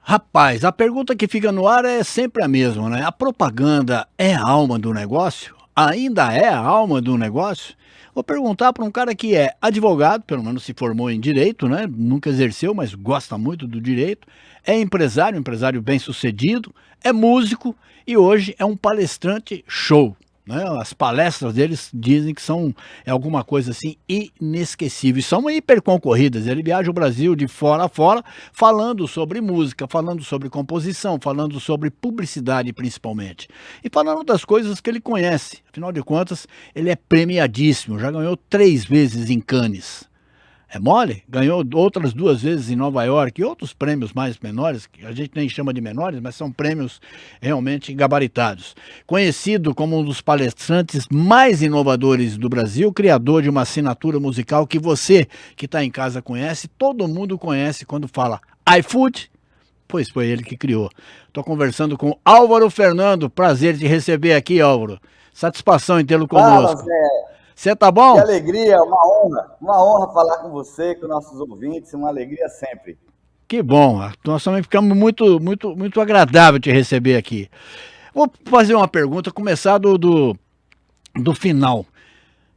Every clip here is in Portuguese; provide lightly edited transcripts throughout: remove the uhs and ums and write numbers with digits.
Rapaz, a pergunta que fica no ar é sempre a mesma, né? A propaganda é a alma do negócio? Ainda é a alma do negócio? Vou perguntar para um cara que é advogado, pelo menos se formou em direito, né? Nunca exerceu, mas gosta muito do direito. É empresário, empresário bem-sucedido, é músico e hoje é um palestrante show. Né? As palestras deles dizem que são alguma coisa assim inesquecível. E são hiper concorridas. Ele viaja o Brasil de fora a fora, falando sobre música, falando sobre composição, falando sobre publicidade principalmente. E falando das coisas que ele conhece. Afinal de contas, ele é premiadíssimo. Já ganhou 3 vezes em Cannes. É mole? Ganhou outras 2 vezes em Nova York e outros prêmios mais menores, que a gente nem chama de menores, mas são prêmios realmente gabaritados. Conhecido como um dos palestrantes mais inovadores do Brasil, criador de uma assinatura musical que você que está em casa conhece, todo mundo conhece quando fala iFood, pois foi ele que criou. Estou conversando com Álvaro Fernando, prazer de receber aqui, Álvaro. Satisfação em tê-lo Fala, conosco. Zé. Você tá Que bom? alegria, uma honra falar com você, com nossos ouvintes, uma alegria sempre. Que bom, nós também ficamos muito agradável te receber aqui. Vou fazer uma pergunta, começar do final.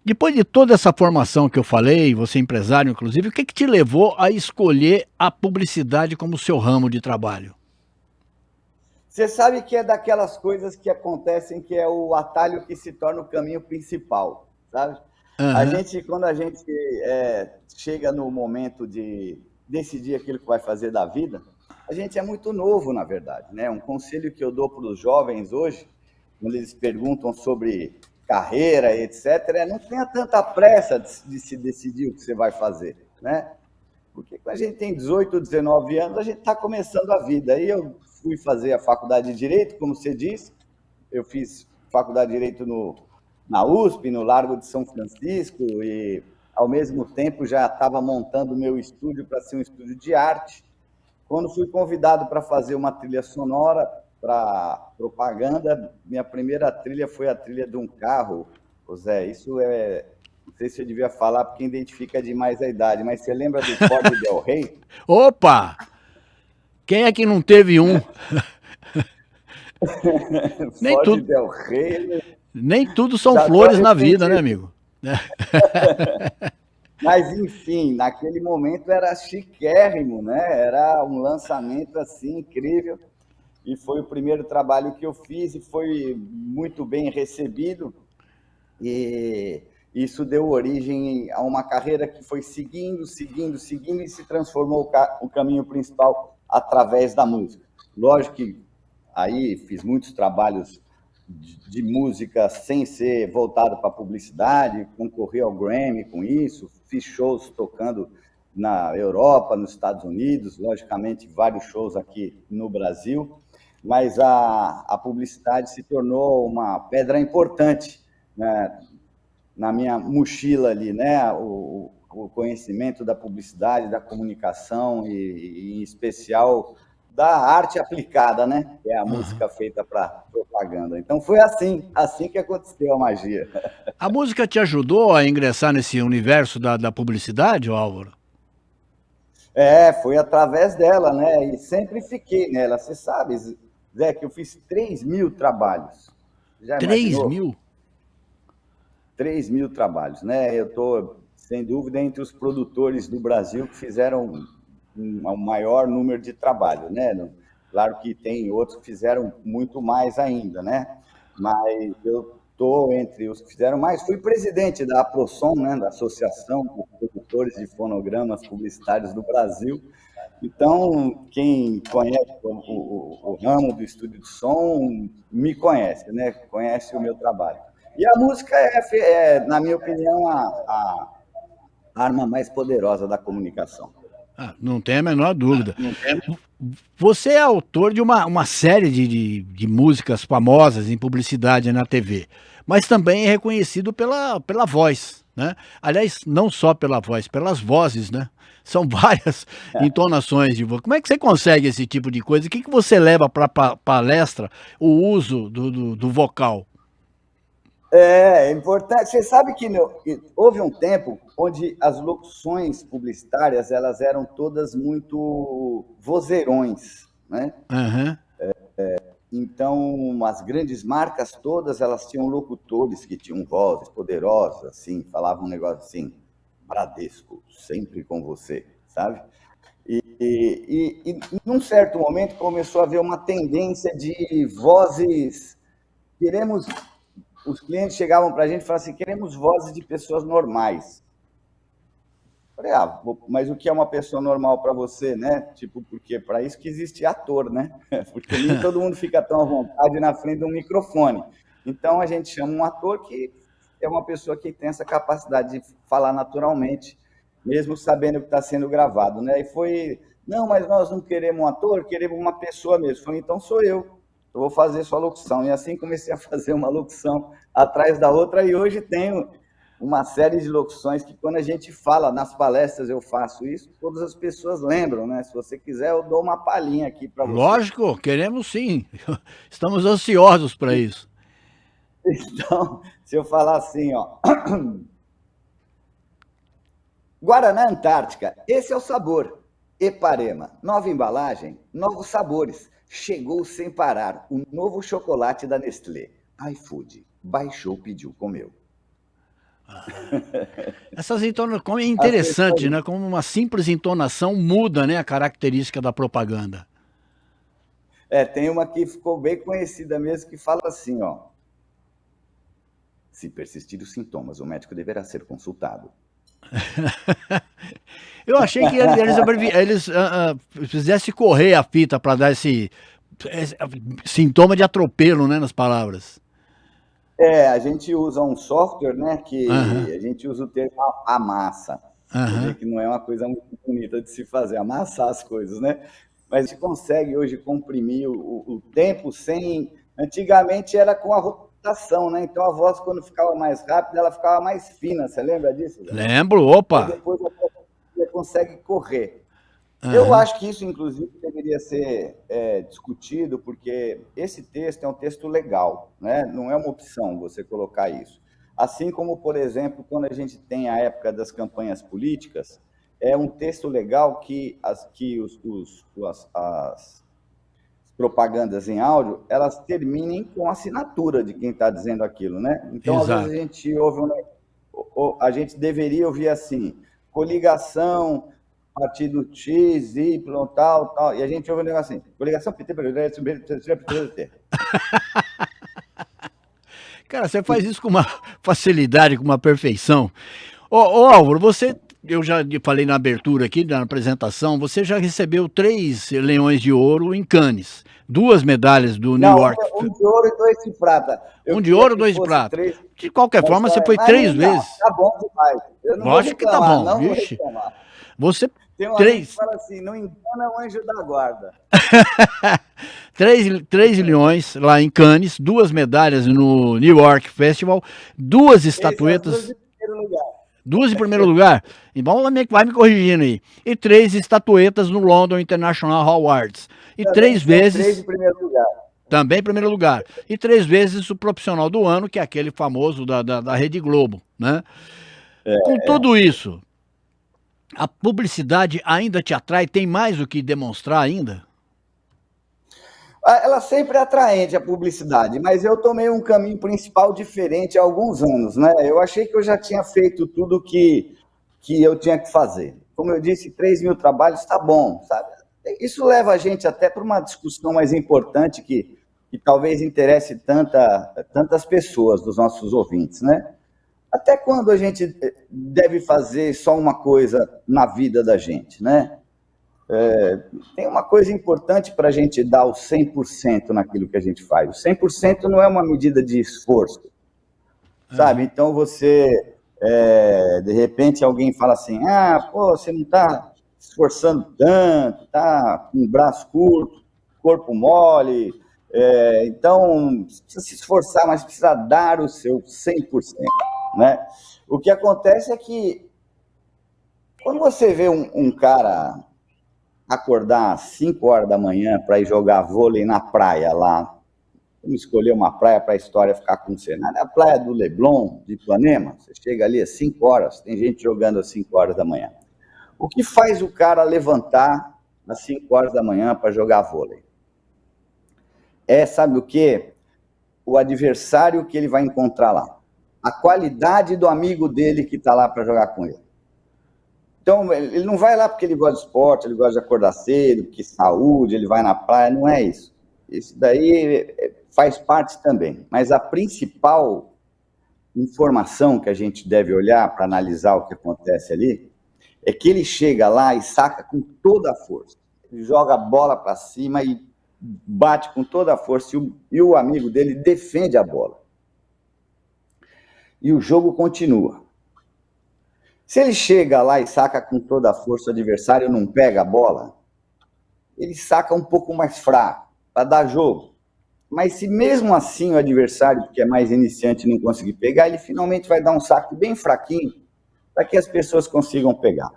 Depois de toda essa formação que eu falei, você é empresário inclusive, o que, que te levou a escolher a publicidade como seu ramo de trabalho? Você sabe que é daquelas coisas que acontecem que é o atalho que se torna o caminho principal, sabe? Aham. Quando a gente chega no momento de decidir aquilo que vai fazer da vida, a gente é muito novo, na verdade, né? Um conselho que eu dou para os jovens hoje, quando eles perguntam sobre carreira, etc., não tenha tanta pressa de se decidir o que você vai fazer, né? Porque quando a gente tem 18, 19 anos, a gente está começando a vida. Aí eu fui fazer a faculdade de Direito, como você disse, eu fiz faculdade de Direito na USP, no Largo de São Francisco, e ao mesmo tempo já estava montando o meu estúdio para ser um estúdio de arte. Quando fui convidado para fazer uma trilha sonora para propaganda, minha primeira trilha foi a trilha de um carro. Ô Zé, isso é. Não sei se eu devia falar porque identifica demais a idade, mas você lembra do Ford Del Rey? Opa! Quem é que não teve um? Nem Ford tudo, Del Rey, nem tudo são já estou flores na vida, né, arrependido. amigo? Mas, enfim, naquele momento era chiquérrimo, né? Era um lançamento assim incrível. E foi o primeiro trabalho que eu fiz e foi muito bem recebido. E isso deu origem a uma carreira que foi seguindo e se transformou o caminho principal através da música. Lógico que aí fiz muitos trabalhos de música sem ser voltado para publicidade, concorri ao Grammy com isso, fiz shows tocando na Europa, nos Estados Unidos, logicamente vários shows aqui no Brasil, mas a publicidade se tornou uma pedra importante, né, na minha mochila ali, né? O conhecimento da publicidade, da comunicação e em especial da arte aplicada, né? Que é a música feita para propaganda. Então foi assim que aconteceu a magia. A música te ajudou a ingressar nesse universo da publicidade, Álvaro? Foi através dela, né? E sempre fiquei nela. Você sabe, Zé, que eu fiz 3.000 trabalhos. Já 3 mil? imaginou? 3.000 trabalhos, né? Eu estou, sem dúvida, entre os produtores do Brasil que fizeram um maior número de trabalho, né? Claro que tem outros que fizeram muito mais ainda, né? Mas eu estou entre os que fizeram mais. Fui presidente da APROSOM, né? Da Associação dos Produtores de Fonogramas Publicitários do Brasil. Então, quem conhece o ramo do estúdio de som me conhece, né? Conhece o meu trabalho. E a música na minha opinião, a arma mais poderosa da comunicação. Ah, não tem a menor dúvida. Você é autor de uma série de músicas famosas em publicidade na TV, mas também é reconhecido pela voz, né? Aliás, não só pela voz, pelas vozes, né? São várias entonações de voz. Como é que você consegue esse tipo de coisa? O que, que você leva para palestra o uso do vocal? É importante. Você sabe que houve um tempo onde as locuções publicitárias elas eram todas muito vozeirões, né? Aham. Então, as grandes marcas todas, elas tinham locutores que tinham vozes poderosas, assim, falavam um negócio assim, Bradesco, sempre com você, sabe? E num certo momento começou a haver uma tendência de vozes, queremos, os clientes chegavam para a gente e falavam assim, queremos vozes de pessoas normais. Falei, mas o que é uma pessoa normal para você, né? Tipo, porque para isso que existe ator, né? Porque nem todo mundo fica tão à vontade na frente de um microfone. Então a gente chama um ator que é uma pessoa que tem essa capacidade de falar naturalmente, mesmo sabendo que está sendo gravado, né? E foi, não, mas nós não queremos um ator, queremos uma pessoa mesmo. Falei, então sou eu vou fazer sua locução. E assim comecei a fazer uma locução atrás da outra e hoje tenho uma série de locuções que quando a gente fala, nas palestras eu faço isso, todas as pessoas lembram, né? Se você quiser, eu dou uma palhinha aqui para você. Lógico, queremos sim. Estamos ansiosos para isso. Então, se eu falar assim, ó. Guaraná Antártica, esse é o sabor. Eparema, nova embalagem, novos sabores. Chegou sem parar o novo chocolate da Nestlé. iFood, baixou, pediu, comeu. Essas entonações, como é interessante, Pessoas... né? Como uma simples entonação muda, né, a característica da propaganda. tem uma que ficou bem conhecida mesmo, que fala assim, ó. Se persistir os sintomas, o médico deverá ser consultado. Eu achei que eles fizessem correr a fita para dar esse sintoma de atropelo, né, nas palavras. A gente usa um software, né, que a gente usa o termo amassa. Você vê que não é uma coisa muito bonita de se fazer, amassar as coisas, né? Mas a gente consegue hoje comprimir o tempo sem... Antigamente era com a rotação, né? Então a voz, quando ficava mais rápida, ela ficava mais fina. Você lembra disso? Lembro, Aí opa! depois você consegue correr. Eu acho que isso, inclusive, deveria ser discutido, porque esse texto é um texto legal, né? Não é uma opção você colocar isso. Assim como, por exemplo, quando a gente tem a época das campanhas políticas, é um texto legal que as propagandas em áudio, elas terminem com a assinatura de quem está dizendo aquilo, né? Então, às vezes, a Exato. gente ouve, a gente deveria ouvir assim, coligação... partido X, Y, tal, e a gente ouve um negócio assim, coligação PT, Cara, você faz isso com uma facilidade, com uma perfeição. Ô Álvaro, eu já falei na abertura aqui, na apresentação, você já recebeu 3 leões de ouro em Cannes, 2 medalhas do New Não, York. um de ouro e 2 de prata. Eu Um de queria ouro, que 2 de fosse prata. 3, De qualquer forma, você foi mas 3 não, vezes. tá bom demais. Eu não vou Lógico que tá reclamar, bom, não vou vixe. reclamar. Você Tem um amigo que 3 fala assim, não engana o anjo da guarda. 3 leões lá em Cannes, 2 medalhas no New York Festival, 2 Esse é as duas estatuetas, de primeiro lugar. 2 em primeiro lugar, então vai me corrigindo aí, e 3 estatuetas no London International Awards, e Também 3 são 3 de vezes, primeiro lugar. também em primeiro lugar, e 3 vezes o profissional do ano, que é aquele famoso da Rede Globo, né? Com tudo isso, a publicidade ainda te atrai? Tem mais o que demonstrar ainda? Ela sempre é atraente, a publicidade, mas eu tomei um caminho principal diferente há alguns anos, né? Eu achei que eu já tinha feito tudo que eu tinha que fazer. Como eu disse, 3.000 trabalhos está bom, sabe? Isso leva a gente até para uma discussão mais importante que talvez interesse tantas pessoas dos nossos ouvintes, né? Até quando a gente deve fazer só uma coisa na vida da gente, né? Tem uma coisa importante para a gente dar o 100% naquilo que a gente faz. O 100% não é uma medida de esforço, sabe? Então você, de repente, alguém fala assim, pô, você não está esforçando tanto, está com o braço curto, corpo mole, então precisa se esforçar, mas precisa dar o seu 100%, né? O que acontece é que quando você vê um cara acordar às 5 horas da manhã para ir jogar vôlei na praia lá. Vamos escolher uma praia para a história ficar com o cenário. A praia do Leblon, de Ipanema, você chega ali às 5 horas, tem gente jogando às 5 horas da manhã. O que faz o cara levantar, às 5 horas da manhã para jogar vôlei. Sabe o quê? O adversário que ele vai encontrar lá. A qualidade do amigo dele que está lá para jogar com ele. Então, ele não vai lá porque ele gosta de esporte, ele gosta de acordar cedo, que saúde, ele vai na praia, não é isso. Isso daí faz parte também. Mas a principal informação que a gente deve olhar para analisar o que acontece ali é que ele chega lá e saca com toda a força. Ele joga a bola para cima e bate com toda a força e o amigo dele defende a bola. E o jogo continua. Se ele chega lá e saca com toda a força, o adversário não pega a bola, ele saca um pouco mais fraco, para dar jogo. Mas se mesmo assim o adversário, que é mais iniciante, não conseguir pegar, ele finalmente vai dar um saque bem fraquinho, para que as pessoas consigam pegar.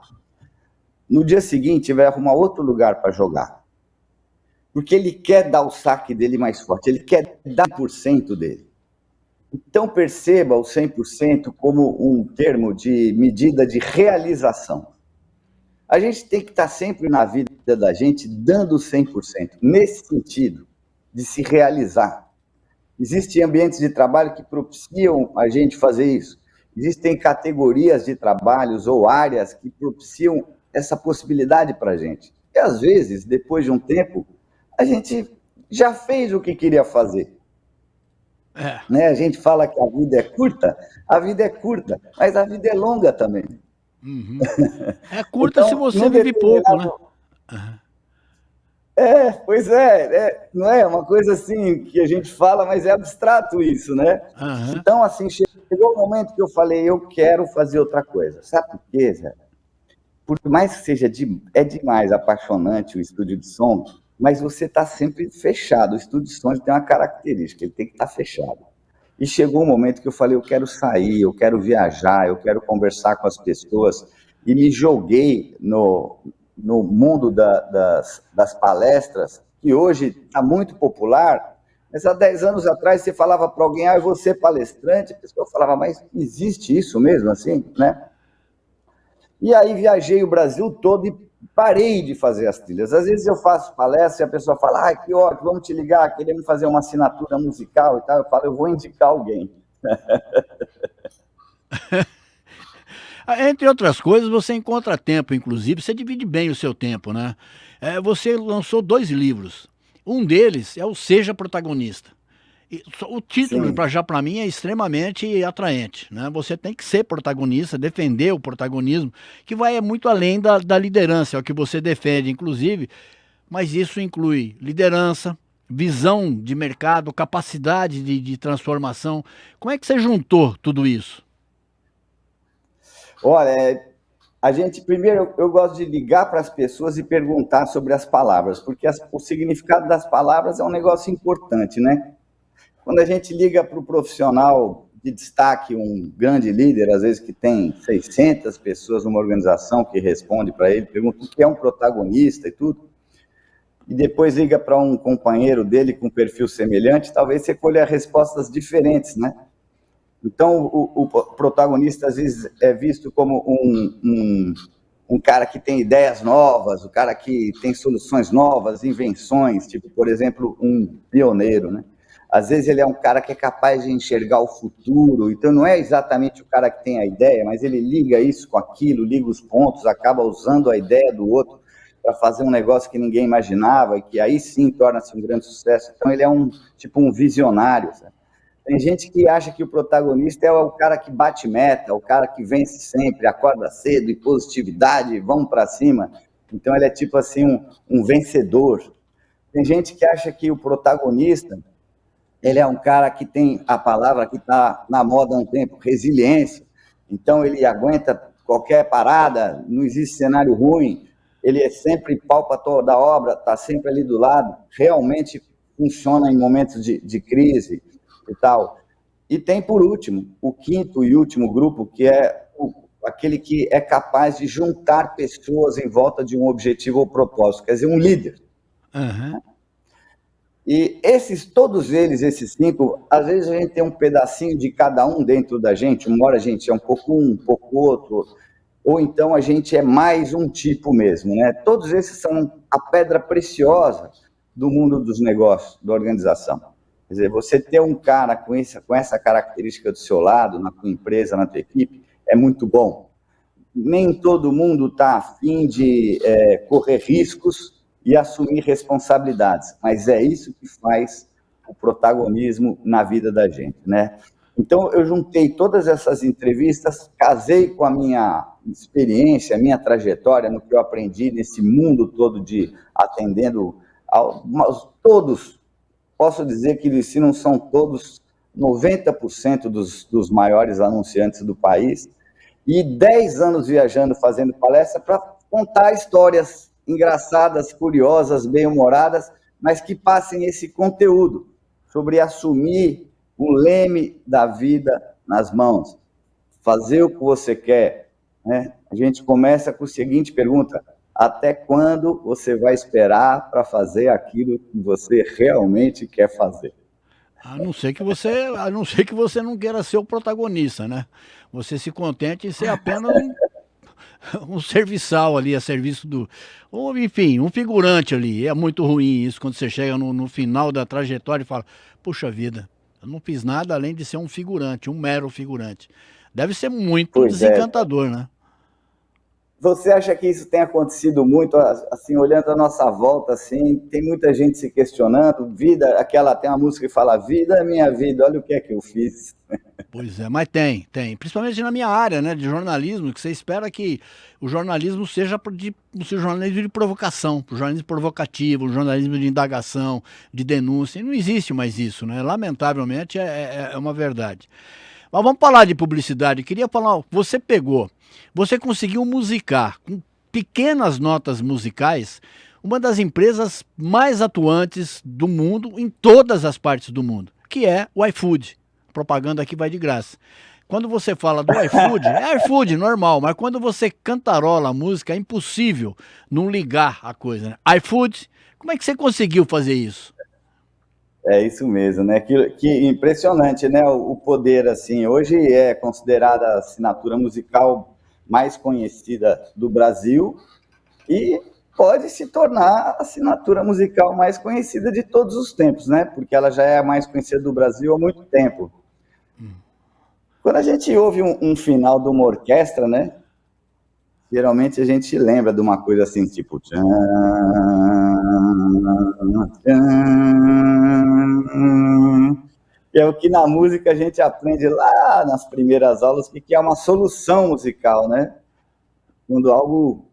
No dia seguinte, ele vai arrumar outro lugar para jogar. Porque ele quer dar o saque dele mais forte, ele quer dar 100% dele. Então, perceba o 100% como um termo de medida de realização. A gente tem que estar sempre na vida da gente dando 100%, nesse sentido de se realizar. Existem ambientes de trabalho que propiciam a gente fazer isso. Existem categorias de trabalhos ou áreas que propiciam essa possibilidade para a gente. E, às vezes, depois de um tempo, a gente já fez o que queria fazer. Né? A gente fala que a vida é curta, mas a vida é longa também. Uhum. É curta então, se você vive pouco, né? Pois é, não é uma coisa assim que a gente fala, mas é abstrato isso, né? Uhum. Então, assim, chegou o momento que eu falei, eu quero fazer outra coisa. Sabe por quê, Zé? Por mais que seja demais apaixonante o estúdio de som, mas você está sempre fechado. O estúdio de som tem uma característica, ele tem que estar fechado. E chegou um momento que eu falei, eu quero sair, eu quero viajar, eu quero conversar com as pessoas, e me joguei no mundo das palestras, que hoje está muito popular, mas há 10 anos atrás você falava para alguém, eu vou ser palestrante, a pessoa falava, mas existe isso mesmo assim, né? E aí viajei o Brasil todo e parei de fazer as trilhas. Às vezes eu faço palestra e a pessoa fala, que ótimo, vamos te ligar, queremos fazer uma assinatura musical e tal. Eu falo, eu vou indicar alguém. Entre outras coisas, você encontra tempo, inclusive, você divide bem o seu tempo, né? Você lançou 2 livros. Um deles é o Seja Protagonista. O título, já para mim, é extremamente atraente, né? Você tem que ser protagonista, defender o protagonismo, que vai muito além da liderança, é o que você defende, inclusive, mas isso inclui liderança, visão de mercado, capacidade de transformação. Como é que você juntou tudo isso? Olha, primeiro, eu gosto de ligar para as pessoas e perguntar sobre as palavras, porque o significado das palavras é um negócio importante, né? Quando a gente liga para o profissional de destaque, um grande líder, às vezes que tem 600 pessoas numa organização que responde para ele, pergunta o que é um protagonista e tudo, e depois liga para um companheiro dele com perfil semelhante, talvez você colhe respostas diferentes, né? Então, o protagonista, às vezes, é visto como um cara que tem ideias novas, o cara que tem soluções novas, invenções, tipo, por exemplo, um pioneiro, né? Às vezes ele é um cara que é capaz de enxergar o futuro, então não é exatamente o cara que tem a ideia, mas ele liga isso com aquilo, liga os pontos, acaba usando a ideia do outro para fazer um negócio que ninguém imaginava e que aí sim torna-se um grande sucesso. Então ele é um visionário, sabe? Tem gente que acha que o protagonista é o cara que bate meta, o cara que vence sempre, acorda cedo e positividade, vamos para cima. Então ele é tipo assim um vencedor. Tem gente que acha que o protagonista ele é um cara que tem a palavra que está na moda há um tempo, resiliência. Então, ele aguenta qualquer parada, não existe cenário ruim, ele é sempre pau para toda a obra, está sempre ali do lado, realmente funciona em momentos de crise e tal. E tem, por último, o quinto e último grupo, que é aquele que é capaz de juntar pessoas em volta de um objetivo ou propósito, quer dizer, um líder. Uhum. E todos eles, esses 5, às vezes a gente tem um pedacinho de cada um dentro da gente, uma hora a gente é um pouco outro, ou então a gente é mais um tipo mesmo, né? Todos esses são a pedra preciosa do mundo dos negócios, da organização. Quer dizer, você ter um cara com essa característica do seu lado, na tua empresa, na tua equipe, é muito bom. Nem todo mundo está afim de correr riscos e assumir responsabilidades, mas é isso que faz o protagonismo na vida da gente, né? Então, eu juntei todas essas entrevistas, casei com a minha experiência, a minha trajetória, no que eu aprendi nesse mundo todo de atendendo todos, posso dizer que se não são todos, 90% dos maiores anunciantes do país, e 10 anos viajando, fazendo palestra, para contar histórias engraçadas, curiosas, bem-humoradas, mas que passem esse conteúdo sobre assumir o leme da vida nas mãos, fazer o que você quer, né? A gente começa com a seguinte pergunta: até quando você vai esperar para fazer aquilo que você realmente quer fazer? A não ser que você não queira ser o protagonista, né? Você se contente em ser apenas um serviçal ali, a serviço do. Ou, enfim, um figurante ali. É muito ruim isso quando você chega no final da trajetória e fala: puxa vida, eu não fiz nada além de ser um figurante, um mero figurante. Deve ser muito Pois é. desencantador, né? Você acha que isso tem acontecido muito, assim, olhando a nossa volta, assim, tem muita gente se questionando, vida, tem uma música que fala, vida é minha vida, olha o que é que eu fiz. Pois é, mas tem. Principalmente na minha área, né, de jornalismo, que você espera que o jornalismo seja um jornalismo de provocação, um jornalismo provocativo, um jornalismo de indagação, de denúncia. E não existe mais isso, né? Lamentavelmente é uma verdade. Mas vamos falar de publicidade. Queria falar, você conseguiu musicar com pequenas notas musicais uma das empresas mais atuantes do mundo, em todas as partes do mundo, que é o iFood. Propaganda aqui vai de graça. Quando você fala do iFood, é iFood normal, mas quando você cantarola a música, é impossível não ligar a coisa, né? iFood, como é que você conseguiu fazer isso? É isso mesmo, né? Que impressionante, né? O poder, assim, hoje é considerada a assinatura musical mais conhecida do Brasil e pode se tornar a assinatura musical mais conhecida de todos os tempos, né? Porque ela já é a mais conhecida do Brasil há muito tempo. Quando a gente ouve um final de uma orquestra, né? Geralmente a gente lembra de uma coisa assim, tipo... Tchan, tchan, que é o que na música a gente aprende lá nas primeiras aulas, que é uma solução musical, né? Quando algo...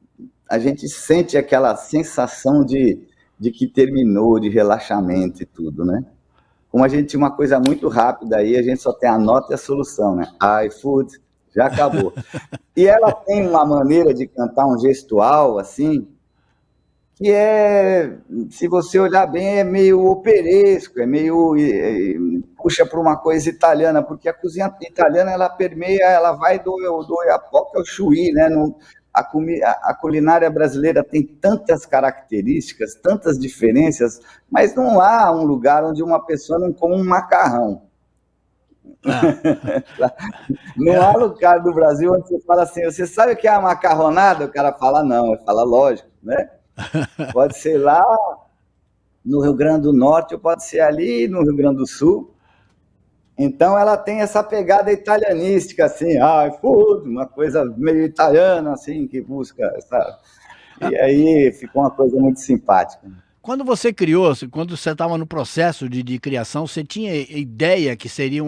A gente sente aquela sensação de que terminou, de relaxamento e tudo, né? Como a gente tinha uma coisa muito rápida aí, a gente só tem a nota e a solução, né? iFood, já acabou. E ela tem uma maneira de cantar um gestual, assim, que se você olhar bem, é meio operesco, é meio... puxa para uma coisa italiana, porque a cozinha italiana, ela permeia, ela vai do Oiapoque ao Chuí, né? A culinária brasileira tem tantas características, tantas diferenças, mas não há um lugar onde uma pessoa não come um macarrão. Não há lugar do Brasil onde você fala assim, você sabe o que é a macarronada? O cara fala não, ele fala lógico, né? Pode ser lá no Rio Grande do Norte ou pode ser ali no Rio Grande do Sul. Então ela tem essa pegada italianística, assim, uma coisa meio italiana, assim, que busca essa... E aí ficou uma coisa muito simpática. Quando você estava no processo de criação, você tinha ideia que seria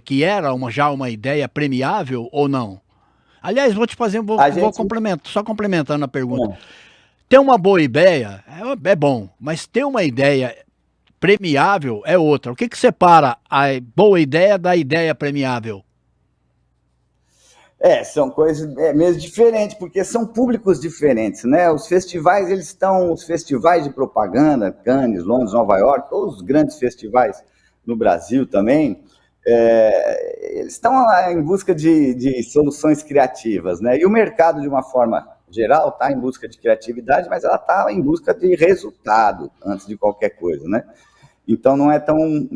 que era já uma ideia premiável ou não? Aliás, só complementando a pergunta. Ter uma boa ideia é bom, mas ter uma ideia premiável é outra. O que separa a boa ideia da ideia premiável? São coisas mesmo diferentes, porque são públicos diferentes, né? Os festivais de propaganda, Cannes, Londres, Nova York, todos os grandes festivais no Brasil também, eles estão em busca de soluções criativas, né? E o mercado, de uma forma geral, está em busca de criatividade, mas ela está em busca de resultado antes de qualquer coisa, né? Então não é tão...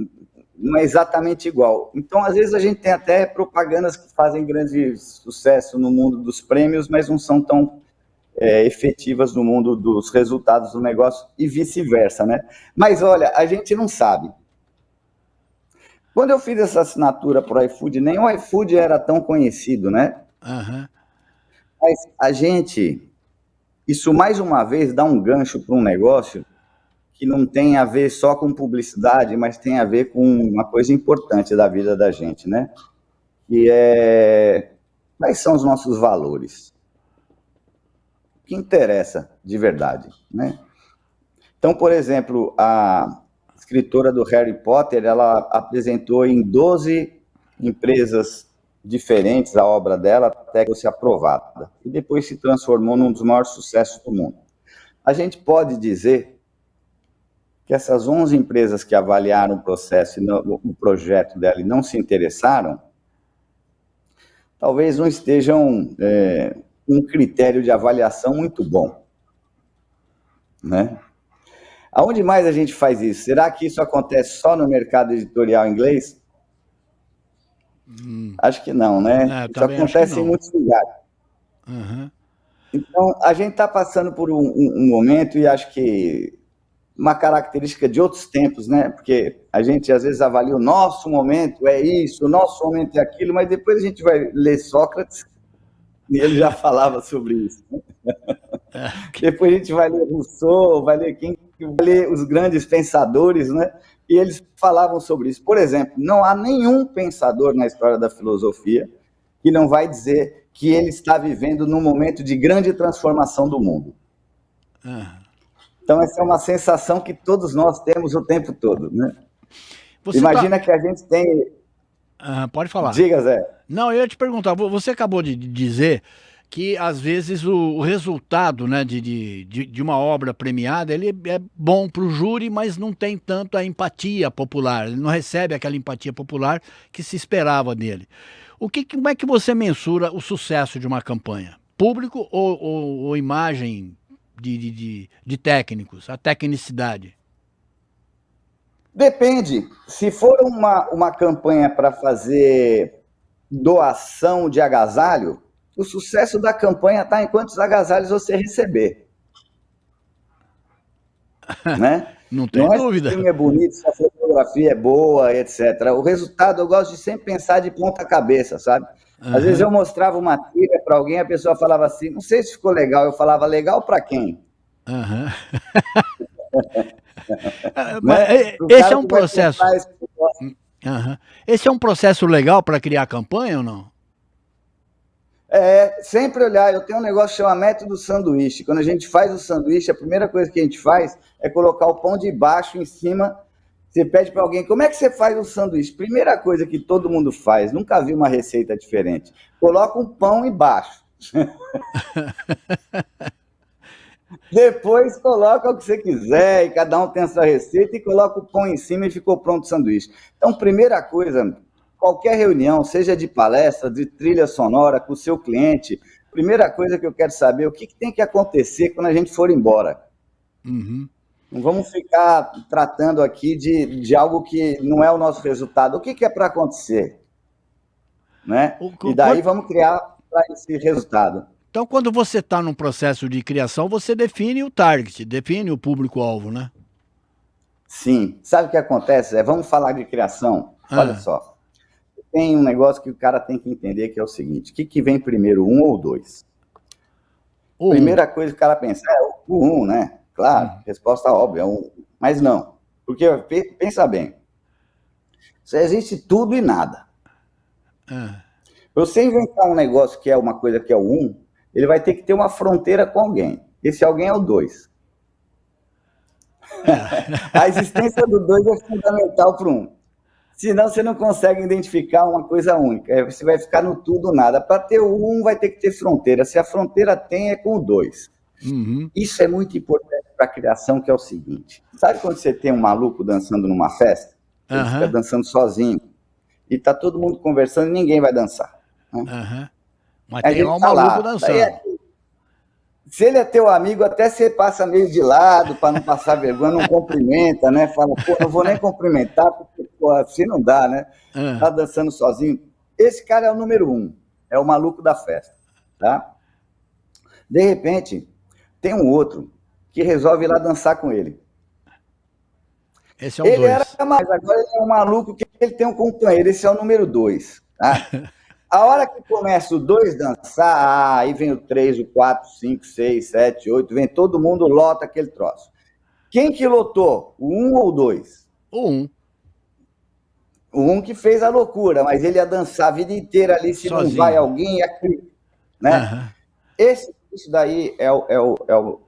não é exatamente igual. Então, às vezes, a gente tem até propagandas que fazem grande sucesso no mundo dos prêmios, mas não são tão efetivas no mundo dos resultados do negócio e vice-versa, né? Mas, olha, a gente não sabe. Quando eu fiz essa assinatura para o iFood, nem o iFood era tão conhecido, né? Aham. Mas a gente, isso mais uma vez dá um gancho para um negócio que não tem a ver só com publicidade, mas tem a ver com uma coisa importante da vida da gente, né? Que é quais são os nossos valores? O que interessa de verdade, né? Então, por exemplo, a escritora do Harry Potter, ela apresentou em 12 empresas diferentes a obra dela até que fosse aprovada. E depois se transformou num dos maiores sucessos do mundo. A gente pode dizer que essas 11 empresas que avaliaram o processo, o projeto dela e não se interessaram, talvez não estejam um critério de avaliação muito bom, né? Aonde mais a gente faz isso? Será que isso acontece só no mercado editorial inglês? Acho que não, né? Isso acontece em muitos lugares. Uhum. Então, a gente está passando por um momento, e acho que uma característica de outros tempos, né? Porque a gente às vezes avalia o nosso momento é isso, o nosso momento é aquilo, mas depois a gente vai ler Sócrates e ele já falava sobre isso. Né? Depois a gente vai ler Rousseau, vai ler os grandes pensadores, né? E eles falavam sobre isso. Por exemplo, não há nenhum pensador na história da filosofia que não vai dizer que ele está vivendo num momento de grande transformação do mundo. Então, essa é uma sensação que todos nós temos o tempo todo, né? Imagina que a gente tem... Pode falar. Diga, Zé. Não, eu ia te perguntar, você acabou de dizer que, às vezes, o resultado, né, de uma obra premiada, ele é bom para o júri, mas não tem tanto a empatia popular, ele não recebe aquela empatia popular que se esperava dele. Como é que você mensura o sucesso de uma campanha? Público ou imagem de técnicos, a tecnicidade? Depende. Se for uma campanha para fazer doação de agasalho, o sucesso da campanha está em quantos agasalhos você receber. Né? Não tem dúvida. Se o filme é bonito, se a fotografia é boa, etc. O resultado, eu gosto de sempre pensar de ponta cabeça, sabe? Às vezes eu mostrava uma trilha para alguém, a pessoa falava assim, não sei se ficou legal. Eu falava, legal para quem? Mas esse é um processo. Esse é um processo legal para criar campanha ou não? Sempre olhar. Eu tenho um negócio que chama método sanduíche. Quando a gente faz o sanduíche, a primeira coisa que a gente faz é colocar o pão de baixo em cima. Você pede para alguém, como é que você faz o sanduíche? Primeira coisa que todo mundo faz, nunca vi uma receita diferente. Coloca um pão embaixo. Depois coloca o que você quiser, e cada um tem a sua receita, e coloca o pão em cima e ficou pronto o sanduíche. Então, primeira coisa, qualquer reunião, seja de palestra, de trilha sonora com o seu cliente, primeira coisa que eu quero saber, o que tem que acontecer quando a gente for embora? Não vamos ficar tratando aqui de algo que não é o nosso resultado. O que é para acontecer? Né? E daí vamos criar para esse resultado. Então, quando você está num processo de criação, você define o target, define o público-alvo, né? Sim. Sabe o que acontece? Vamos falar de criação? Olha só. Tem um negócio que o cara tem que entender, que é o seguinte. O que vem primeiro, 1 ou 2? Primeira coisa que o cara pensa, o 1, né? Claro, resposta óbvia, 1. Mas não. Porque, pensa bem, só existe tudo e nada. Você inventar um negócio que é uma coisa que é o 1, ele vai ter que ter uma fronteira com alguém. Esse alguém é o 2. A existência do 2 é fundamental para o 1. Senão você não consegue identificar uma coisa única. Você vai ficar no tudo ou nada. Para ter o 1, vai ter que ter fronteira. Se a fronteira tem, é com o 2. Isso é muito importante para a criação, que é o seguinte. Sabe quando você tem um maluco dançando numa festa? Ele fica dançando sozinho. E está todo mundo conversando e ninguém vai dançar. Mas tem lá um maluco dançando. Se ele é teu amigo, até você passa meio de lado para não passar vergonha, não cumprimenta, né? Fala, pô, não vou nem cumprimentar, porque pô, assim não dá, né? Tá dançando sozinho. Esse cara é o número 1, é o maluco da festa, tá? De repente, tem um outro que resolve ir lá dançar com ele. Esse é o Ele 2. era mais, agora ele é um maluco que ele tem um companheiro, esse é o número 2, tá? A hora que começa o 2 dançar, aí vem o 3, o 4, 5, 6, 7, 8, vem todo mundo, lota aquele troço. Quem que lotou? O 1 ou o 2? O 1. O 1 que fez a loucura, mas ele ia dançar a vida inteira ali, se Sozinho. não vai alguém, né? Isso daí é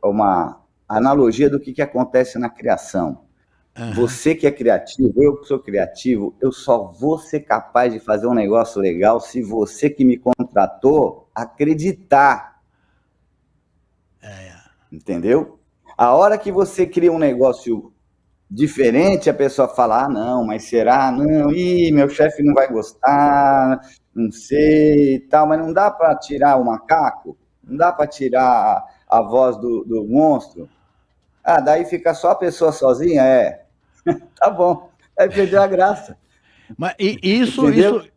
uma analogia do que acontece na criação. Você que é criativo, eu que sou criativo, eu só vou ser capaz de fazer um negócio legal se você que me contratou acreditar. Entendeu? A hora que você cria um negócio diferente, a pessoa fala, não, mas será? Não, meu chefe não vai gostar, não sei e tal, mas não dá para tirar o macaco? Não dá para tirar a voz do monstro? Daí fica só a pessoa sozinha? Tá bom, aí perdeu a graça. Mas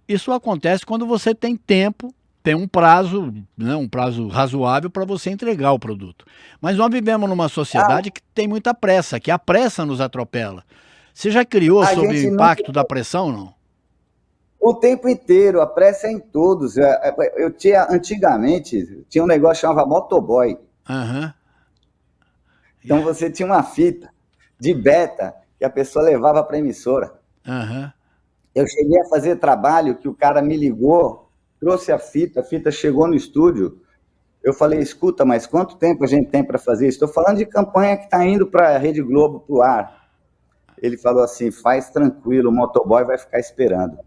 isso acontece quando você tem tempo, tem um prazo, né, um prazo razoável para você entregar o produto. Mas nós vivemos numa sociedade que tem muita pressa, que a pressa nos atropela. Você já criou sob o impacto da pressão, não? O tempo inteiro, a pressa é em todos. Antigamente, tinha um negócio que chamava motoboy. Então você tinha uma fita de beta que a pessoa levava para a emissora. Eu cheguei a fazer trabalho que o cara me ligou, trouxe a fita chegou no estúdio. Eu falei, escuta, mas quanto tempo a gente tem para fazer isso? Estou falando de campanha que está indo para a Rede Globo, para o ar. Ele falou assim, faz tranquilo, o motoboy vai ficar esperando.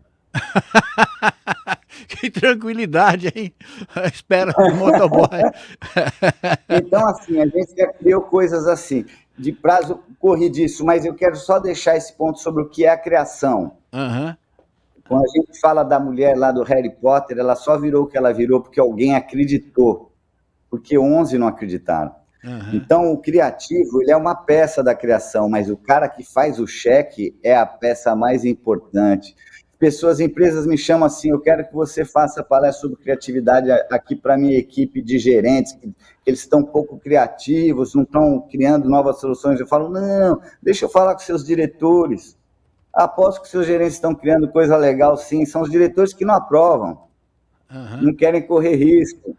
Que tranquilidade, hein? Espera do motoboy. Então, assim, a gente já criou coisas assim, de prazo corridiço, mas eu quero só deixar esse ponto sobre o que é a criação. Quando a gente fala da mulher lá do Harry Potter, ela só virou o que ela virou porque alguém acreditou, porque 11 não acreditaram. Então, o criativo, ele é uma peça da criação, mas o cara que faz o cheque é a peça mais importante. Empresas me chamam assim, eu quero que você faça palestra sobre criatividade aqui para a minha equipe de gerentes, que eles estão um pouco criativos, não estão criando novas soluções. Eu falo, não, deixa eu falar com seus diretores. Aposto que seus gerentes estão criando coisa legal, sim, são os diretores que não aprovam, não querem correr risco,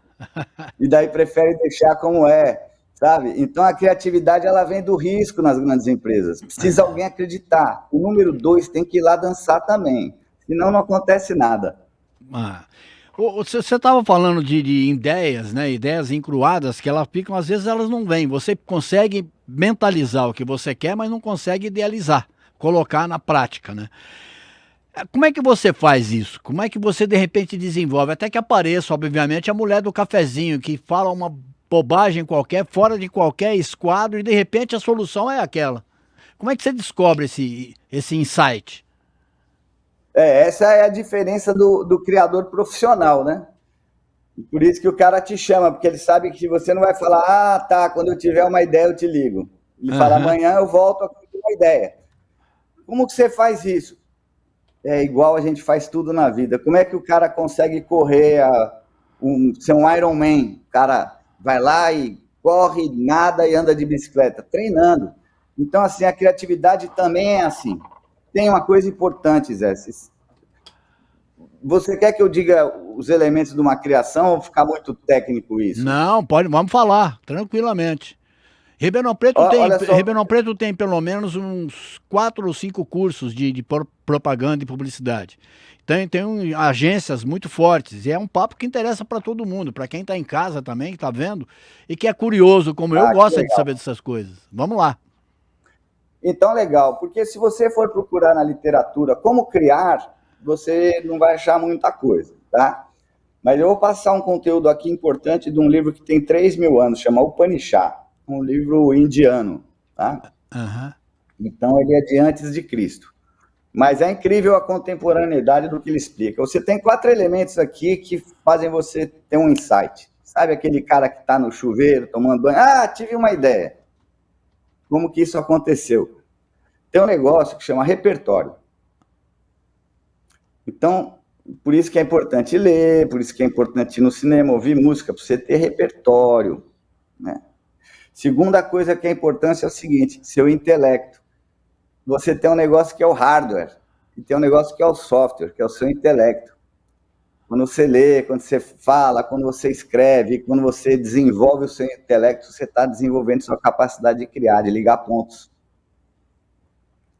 e daí preferem deixar como é. Sabe? Então, a criatividade ela vem do risco nas grandes empresas. Precisa alguém acreditar. O número 2 tem que ir lá dançar também. Senão não acontece nada. Você estava falando de ideias, né? Ideias encruadas que elas ficam, às vezes elas não vêm. Você consegue mentalizar o que você quer, mas não consegue idealizar, colocar na prática, né? Como é que você faz isso? Como é que você de repente desenvolve? Até que apareça, obviamente, a mulher do cafezinho que fala uma bobagem qualquer, fora de qualquer esquadro, e de repente a solução é aquela. Como é que você descobre esse insight? Essa é a diferença do criador profissional, né? Por isso que o cara te chama, porque ele sabe que você não vai falar, tá, quando eu tiver uma ideia eu te ligo. Ele fala, amanhã eu volto aqui com uma ideia. Como que você faz isso? É igual a gente faz tudo na vida. Como é que o cara consegue correr, ser um Iron Man? O cara vai lá e corre, nada e anda de bicicleta, treinando. Então, assim, a criatividade também é assim. Tem uma coisa importante, Zé. Você quer que eu diga os elementos de uma criação ou ficar muito técnico isso? Não, vamos falar, tranquilamente. Ribeirão Preto tem pelo menos uns 4 ou 5 cursos de propaganda e publicidade. Tem agências muito fortes e é um papo que interessa para todo mundo, para quem está em casa também, que está vendo e que é curioso, como eu, gosta de saber dessas coisas. Vamos lá. Então, legal, porque se você for procurar na literatura como criar, você não vai achar muita coisa, tá? Mas eu vou passar um conteúdo aqui importante de um livro que tem 3.000 anos, chama Upanishad, um livro indiano, tá? Então, ele é de antes de Cristo. Mas é incrível a contemporaneidade do que ele explica. Você tem 4 elementos aqui que fazem você ter um insight. Sabe aquele cara que está no chuveiro tomando banho? Ah, tive uma ideia. Como que isso aconteceu? Tem um negócio que chama repertório. Então, por isso que é importante ler, por isso que é importante ir no cinema, ouvir música, para você ter repertório, né? Segunda coisa que é importante é o seguinte, seu intelecto. Você tem um negócio que é o hardware, e tem um negócio que é o software, que é o seu intelecto. Quando você lê, quando você fala, quando você escreve, quando você desenvolve o seu intelecto, você está desenvolvendo sua capacidade de criar, de ligar pontos.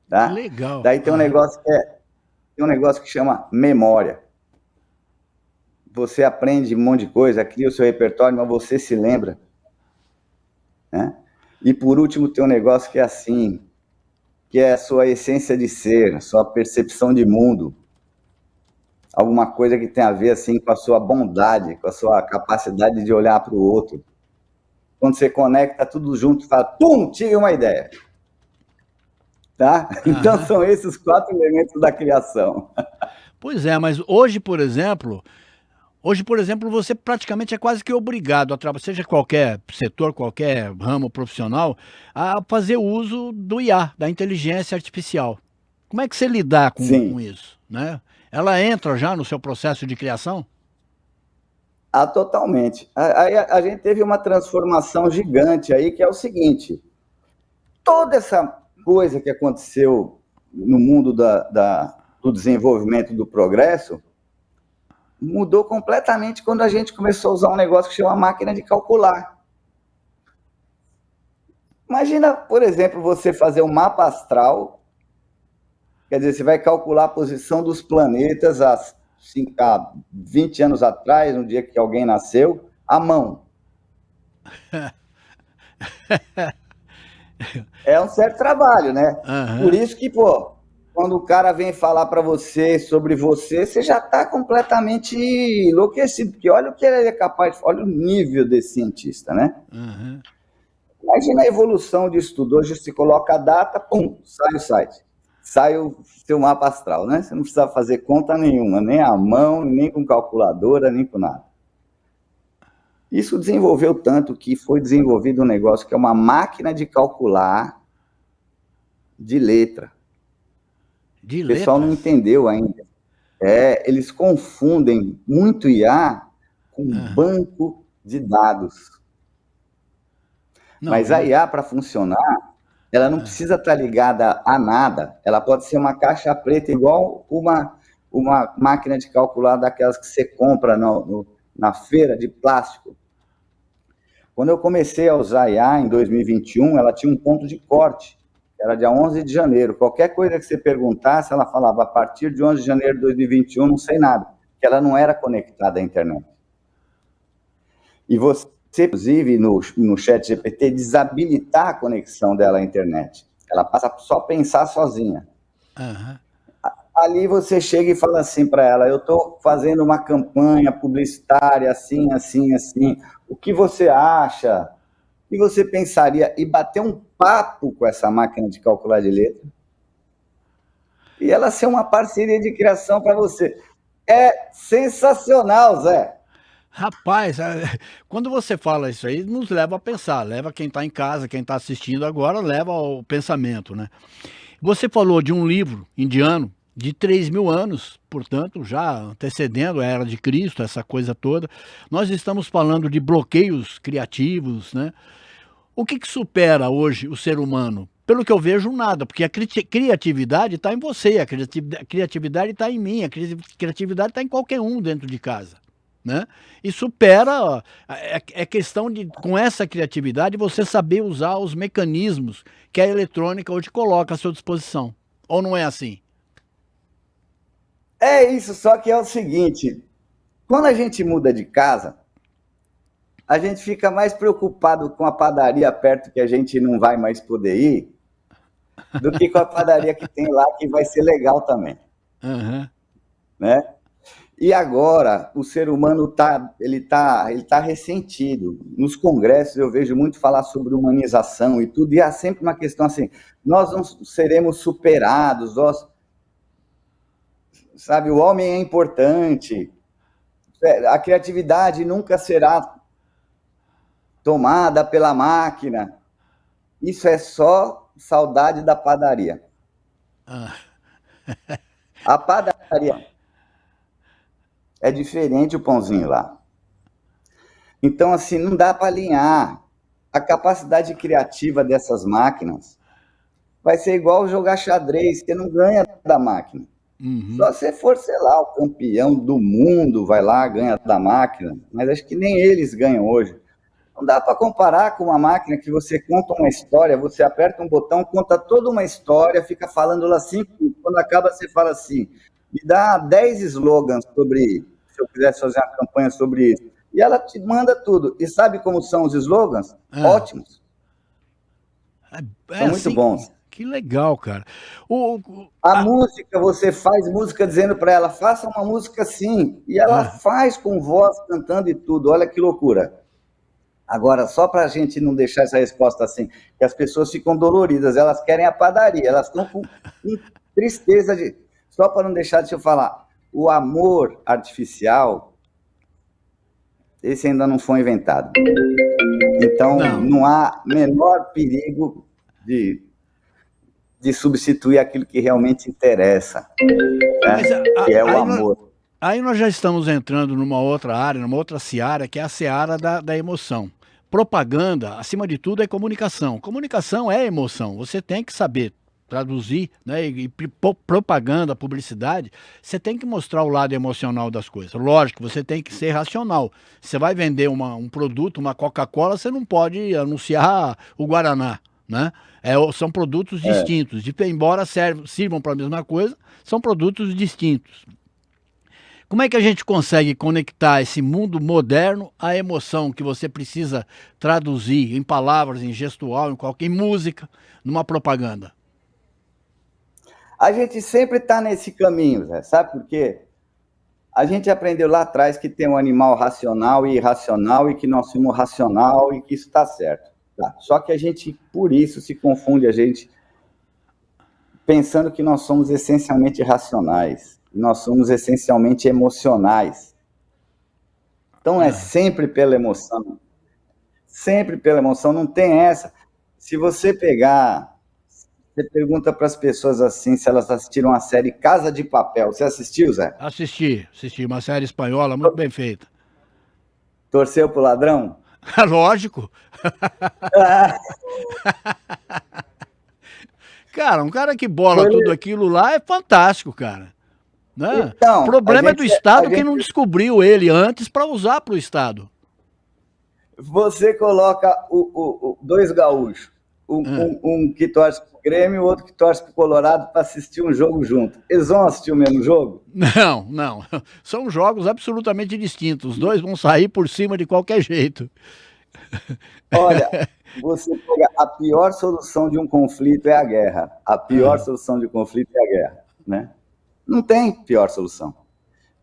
Tá? Legal. Daí tem um negócio que chama memória. Você aprende um monte de coisa, cria o seu repertório, mas você se lembra. Né? E por último tem um negócio que é assim, que é a sua essência de ser, a sua percepção de mundo. Alguma coisa que tem a ver assim, com a sua bondade, com a sua capacidade de olhar para o outro. Quando você conecta tudo junto, fala, pum, tive uma ideia. Tá? Então são esses os 4 elementos da criação. Pois é, mas hoje, por exemplo, você praticamente é quase que obrigado a trabalhar, seja qualquer setor, qualquer ramo profissional, a fazer uso do IA, da inteligência artificial. Como é que você lidar com isso, né? Ela entra já no seu processo de criação? Ah, totalmente. A gente teve uma transformação gigante aí, que é o seguinte, toda essa coisa que aconteceu no mundo do desenvolvimento do progresso mudou completamente quando a gente começou a usar um negócio que chama máquina de calcular. Imagina, por exemplo, você fazer um mapa astral, quer dizer, você vai calcular a posição dos planetas há 20 anos atrás, no dia que alguém nasceu, à mão. É um certo trabalho, né? Por isso que, quando o cara vem falar para você sobre você, você já está completamente enlouquecido, porque olha o que ele é capaz, olha o nível desse cientista, né? Imagina a evolução disso tudo. Hoje você coloca a data, pum, sai o site, sai o seu mapa astral, né? Você não precisa fazer conta nenhuma, nem à mão, nem com calculadora, nem com nada. Isso desenvolveu tanto que foi desenvolvido um negócio que é uma máquina de calcular de letra. O pessoal não entendeu ainda. Eles confundem muito IA com banco de dados. Mas a IA, para funcionar, ela não precisa estar ligada a nada. Ela pode ser uma caixa preta, igual uma máquina de calcular daquelas que você compra na feira de plástico. Quando eu comecei a usar a IA em 2021, ela tinha um ponto de corte. Era dia 11 de janeiro. Qualquer coisa que você perguntasse, ela falava, a partir de 11 de janeiro de 2021, não sei nada, porque ela não era conectada à internet. E você, inclusive, no chat GPT, desabilitar a conexão dela à internet. Ela passa só a pensar sozinha. Ali você chega e fala assim para ela, eu estou fazendo uma campanha publicitária assim, assim, assim, o que você acha? E você pensaria e bater um papo com essa máquina de calcular de letra e ela ser uma parceria de criação para você. É sensacional, Zé. Rapaz, quando você fala isso aí, nos leva a pensar, leva quem está em casa, quem está assistindo agora, leva ao pensamento, né? Você falou de um livro indiano de 3.000 anos, portanto, já antecedendo a Era de Cristo, essa coisa toda. Nós estamos falando de bloqueios criativos, né? O que supera hoje o ser humano? Pelo que eu vejo, nada, porque a criatividade está em você, a criatividade está em mim, a criatividade está em qualquer um dentro de casa, né? E supera, é questão de, com essa criatividade, você saber usar os mecanismos que a eletrônica hoje coloca à sua disposição. Ou não é assim? É isso, só que é o seguinte, quando a gente muda de casa, a gente fica mais preocupado com a padaria perto que a gente não vai mais poder ir, do que com a padaria que tem lá, que vai ser legal também. Né? E agora, o ser humano tá ressentido. Nos congressos eu vejo muito falar sobre humanização e tudo, e há sempre uma questão assim, nós não seremos superados, sabe, o homem é importante, a criatividade nunca será tomada pela máquina. Isso é só saudade da padaria. Ah. A padaria é diferente o pãozinho lá. Então, assim, não dá para alinhar. A capacidade criativa dessas máquinas vai ser igual jogar xadrez, você não ganha da máquina. Só se for, sei lá, o campeão do mundo vai lá, ganha da máquina, mas acho que nem eles ganham hoje. Não dá para comparar com uma máquina que você conta uma história, você aperta um botão, conta toda uma história, fica falando lá assim, quando acaba você fala assim, me dá 10 slogans sobre, se eu quisesse fazer uma campanha sobre isso. E ela te manda tudo. E sabe como são os slogans? Ótimos. São muito assim, bons. que legal, cara. A música, você faz música dizendo para ela, faça uma música assim. E ela faz com voz, cantando e tudo. Olha que loucura. Agora, só para a gente não deixar essa resposta assim, que as pessoas ficam doloridas, elas querem a padaria, elas estão com tristeza de... Só para não deixar, deixa eu falar, o amor artificial, esse ainda não foi inventado. Então, não há menor perigo de substituir aquilo que realmente interessa, né? Que é o amor. Aí nós já estamos entrando numa outra área, numa outra seara, que é a seara da emoção. Propaganda, acima de tudo, é comunicação. Comunicação é emoção. Você tem que saber traduzir, né? E propaganda, publicidade, você tem que mostrar o lado emocional das coisas. Lógico, você tem que ser racional. Você vai vender um produto, uma Coca-Cola, você não pode anunciar o Guaraná, né? São produtos distintos. Embora sirvam para a mesma coisa, são produtos distintos. Como é que a gente consegue conectar esse mundo moderno à emoção que você precisa traduzir em palavras, em gestual, em música, numa propaganda? A gente sempre está nesse caminho, Zé. Sabe por quê? A gente aprendeu lá atrás que tem um animal racional e irracional e que nós somos racional e que isso está certo. Tá? Só que a gente, por isso, se confunde a gente pensando que nós somos essencialmente racionais. Nós somos essencialmente emocionais. Então é sempre pela emoção. Sempre pela emoção, não tem essa. Se você pegar, você pergunta para as pessoas assim, se elas assistiram a série Casa de Papel. Você assistiu, Zé? Assisti, uma série espanhola muito bem feita. Torceu pro ladrão? Lógico. Cara, um cara que bola tudo aquilo lá é fantástico, cara. Né? Então, o problema é do Estado que não descobriu ele antes para usar para o Estado. Você coloca dois gaúchos, um que torce pro Grêmio e o outro que torce pro Colorado para assistir um jogo junto. Eles vão assistir o mesmo jogo? Não. São jogos absolutamente distintos. Os dois vão sair por cima de qualquer jeito. Olha, você pega a pior solução de um conflito é a guerra. A pior solução de um conflito é a guerra, né? Não tem pior solução.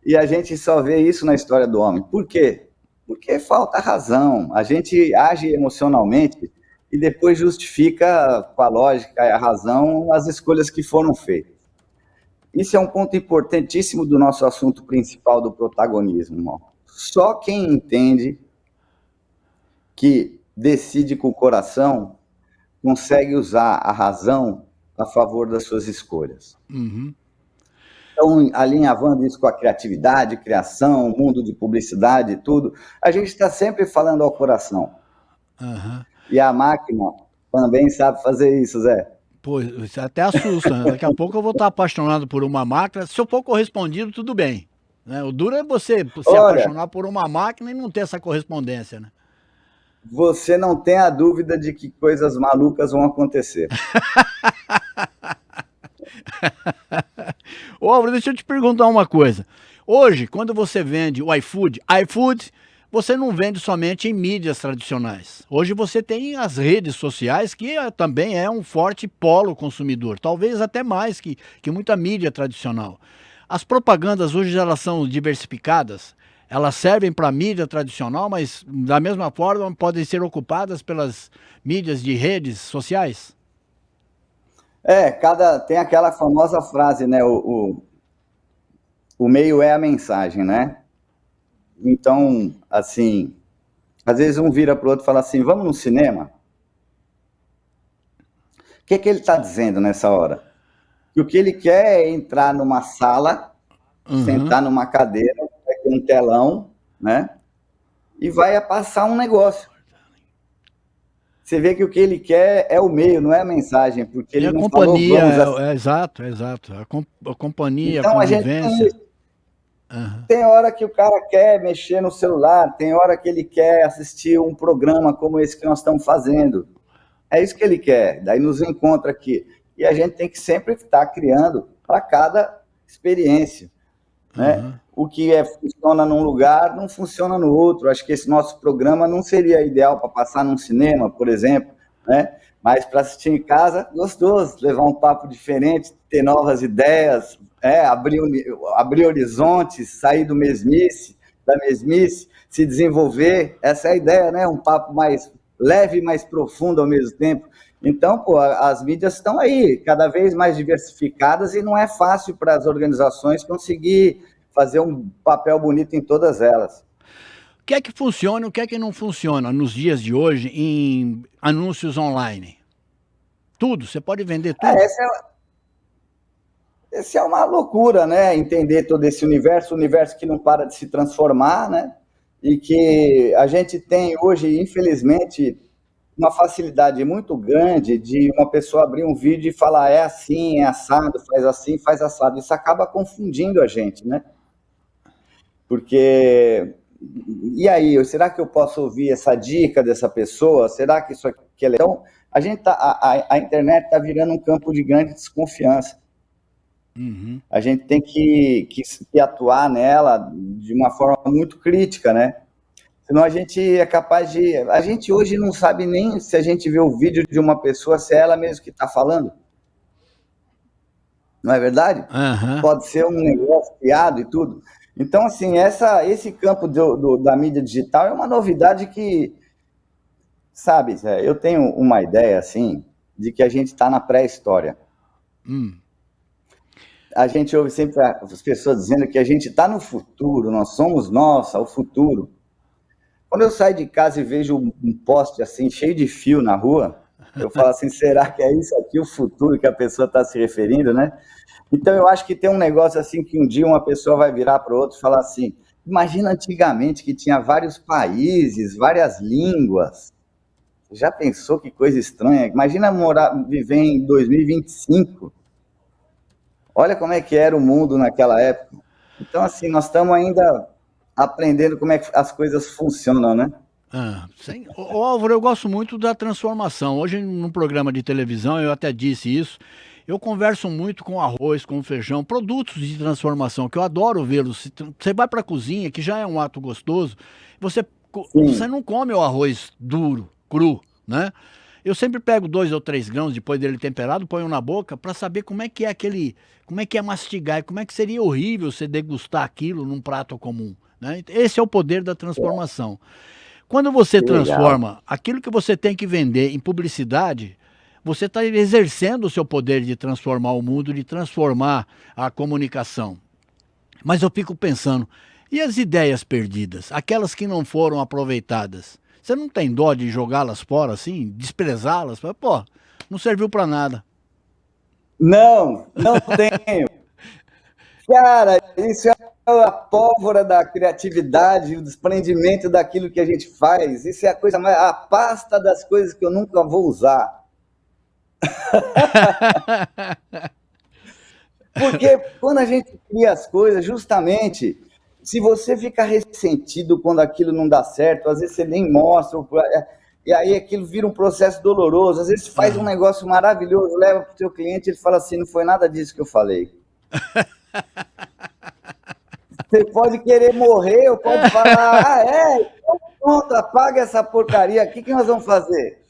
E a gente só vê isso na história do homem. Por quê? Porque falta razão. A gente age emocionalmente e depois justifica com a lógica e a razão as escolhas que foram feitas. Isso é um ponto importantíssimo do nosso assunto principal do protagonismo, irmão. Só quem entende que decide com o coração consegue usar a razão a favor das suas escolhas. Então, alinhavando isso com a criatividade, criação, mundo de publicidade e tudo, a gente está sempre falando ao coração. E a máquina também sabe fazer isso, Zé. Pô, isso até assusta, né? Daqui a pouco eu vou estar apaixonado por uma máquina. Se eu for correspondido, tudo bem. Né? O duro é você se apaixonar por uma máquina e não ter essa correspondência, né? Você não tem a dúvida de que coisas malucas vão acontecer. Ô, Álvaro, deixa eu te perguntar uma coisa. Hoje, quando você vende o iFood, você não vende somente em mídias tradicionais. Hoje você tem as redes sociais, que também é um forte polo consumidor, talvez até mais que muita mídia tradicional. As propagandas hoje elas são diversificadas, elas servem para a mídia tradicional, mas da mesma forma podem ser ocupadas pelas mídias de redes sociais? Tem aquela famosa frase, né? O meio é a mensagem, né? Então, assim, Às vezes um vira para o outro e fala assim, vamos no cinema? O que ele está dizendo nessa hora? Que o que ele quer é entrar numa sala, sentar numa cadeira, vai ter um telão, né? E vai passar um negócio. Você vê que o que ele quer é o meio, não é a mensagem, porque ele a não companhia, falou, vamos... exato. A companhia, Então, a a gente convivência. tem hora que o cara quer mexer no celular, tem hora que ele quer assistir um programa como esse que nós estamos fazendo. É isso que ele quer, daí nos encontra aqui. E a gente tem que sempre estar criando para cada experiência, né? O que funciona num lugar não funciona no outro. Acho que esse nosso programa não seria ideal para passar num cinema, por exemplo, né? Mas para assistir em casa, gostoso, levar um papo diferente, ter novas ideias, abrir horizontes, sair da mesmice, se desenvolver. Essa é a ideia, né? Um papo mais leve e mais profundo ao mesmo tempo. Então, as mídias estão aí, cada vez mais diversificadas, e não é fácil para as organizações conseguir fazer um papel bonito em todas elas. O que é que funciona e o que é que não funciona nos dias de hoje em anúncios online? Tudo, você pode vender tudo. Essa é uma loucura, né? Entender todo esse universo que não para de se transformar, né? E que a gente tem hoje, infelizmente, uma facilidade muito grande de uma pessoa abrir um vídeo e falar é assim, é assado, faz assim, faz assado. Isso acaba confundindo a gente, né? Porque, e aí, será que eu posso ouvir essa dica dessa pessoa? Será que isso aqui é legal? Então, a internet está virando um campo de grande desconfiança. A gente tem que atuar nela de uma forma muito crítica, né? Senão a gente é capaz de... A gente hoje não sabe nem se a gente vê o vídeo de uma pessoa, se é ela mesmo que está falando. Não é verdade? Pode ser um negócio criado e tudo. Então, assim, esse campo da mídia digital é uma novidade que, sabe, eu tenho uma ideia, assim, de que a gente está na pré-história. A gente ouve sempre as pessoas dizendo que a gente está no futuro, nós somos o futuro. Quando eu saio de casa e vejo um poste assim, cheio de fio na rua, eu falo assim, será que é isso aqui o futuro que a pessoa está se referindo, né? Então eu acho que tem um negócio assim que um dia uma pessoa vai virar para o outro e falar assim, imagina antigamente que tinha vários países, várias línguas. Já pensou que coisa estranha? Imagina viver em 2025. Olha como é que era o mundo naquela época. Então, assim, nós estamos ainda aprendendo como é que as coisas funcionam, né? Ô Álvaro, eu gosto muito da transformação. Hoje, num programa de televisão, eu até disse isso, eu converso muito com arroz, com feijão, produtos de transformação, que eu adoro vê-los. Você vai para a cozinha, que já é um ato gostoso, você não come o arroz duro, cru, né? Eu sempre pego 2 ou 3 grãos depois dele temperado, ponho na boca para saber como é que é como é que é mastigar, como é que seria horrível você degustar aquilo num prato comum, né? Esse é o poder da transformação. Quando você transforma aquilo que você tem que vender em publicidade, você está exercendo o seu poder de transformar o mundo, de transformar a comunicação. Mas eu fico pensando, e as ideias perdidas? Aquelas que não foram aproveitadas? Você não tem dó de jogá-las fora assim, desprezá-las? Pô, não serviu para nada. Não tenho. Cara, isso é a pólvora da criatividade, o desprendimento daquilo que a gente faz. Isso é a coisa mais... A pasta das coisas que eu nunca vou usar. Porque quando a gente cria as coisas, justamente, se você fica ressentido quando aquilo não dá certo, às vezes você nem mostra, e aí aquilo vira um processo doloroso. Às vezes você faz um negócio maravilhoso, leva para o seu cliente e ele fala assim, não foi nada disso que eu falei. Você pode querer morrer, ou pode falar, então pronto, apaga essa porcaria, o que nós vamos fazer?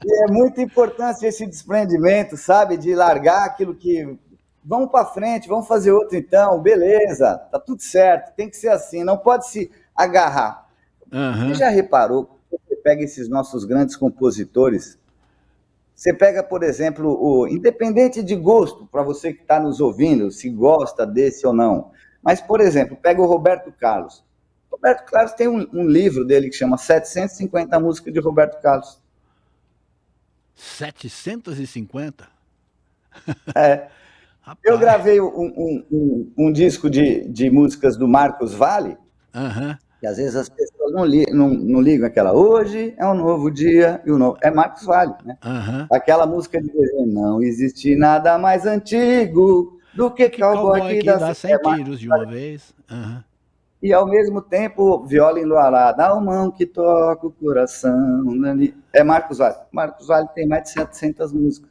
E é muito importante esse desprendimento, sabe, de largar aquilo que... Vamos para frente, vamos fazer outro então, beleza, tá tudo certo, tem que ser assim, não pode se agarrar. Você já reparou, você pega esses nossos grandes compositores, você pega, por exemplo, independente de gosto, para você que está nos ouvindo, se gosta desse ou não, mas, por exemplo, pega o Roberto Carlos. Roberto Carlos tem um livro dele que chama 750 Músicas de Roberto Carlos. 750? É. Rapaz. Eu gravei um disco de músicas do Marcos Valle, que às vezes as pessoas não ligam aquela. Hoje é um novo dia, é Marcos Valle, né? Aquela música de não existe nada mais antigo do que cowboy que dá 100 tiros de uma vez. E ao mesmo tempo, viola enluarada, a mão que toca o coração. É Marcos Valle. Marcos Valle tem mais de 700 músicas.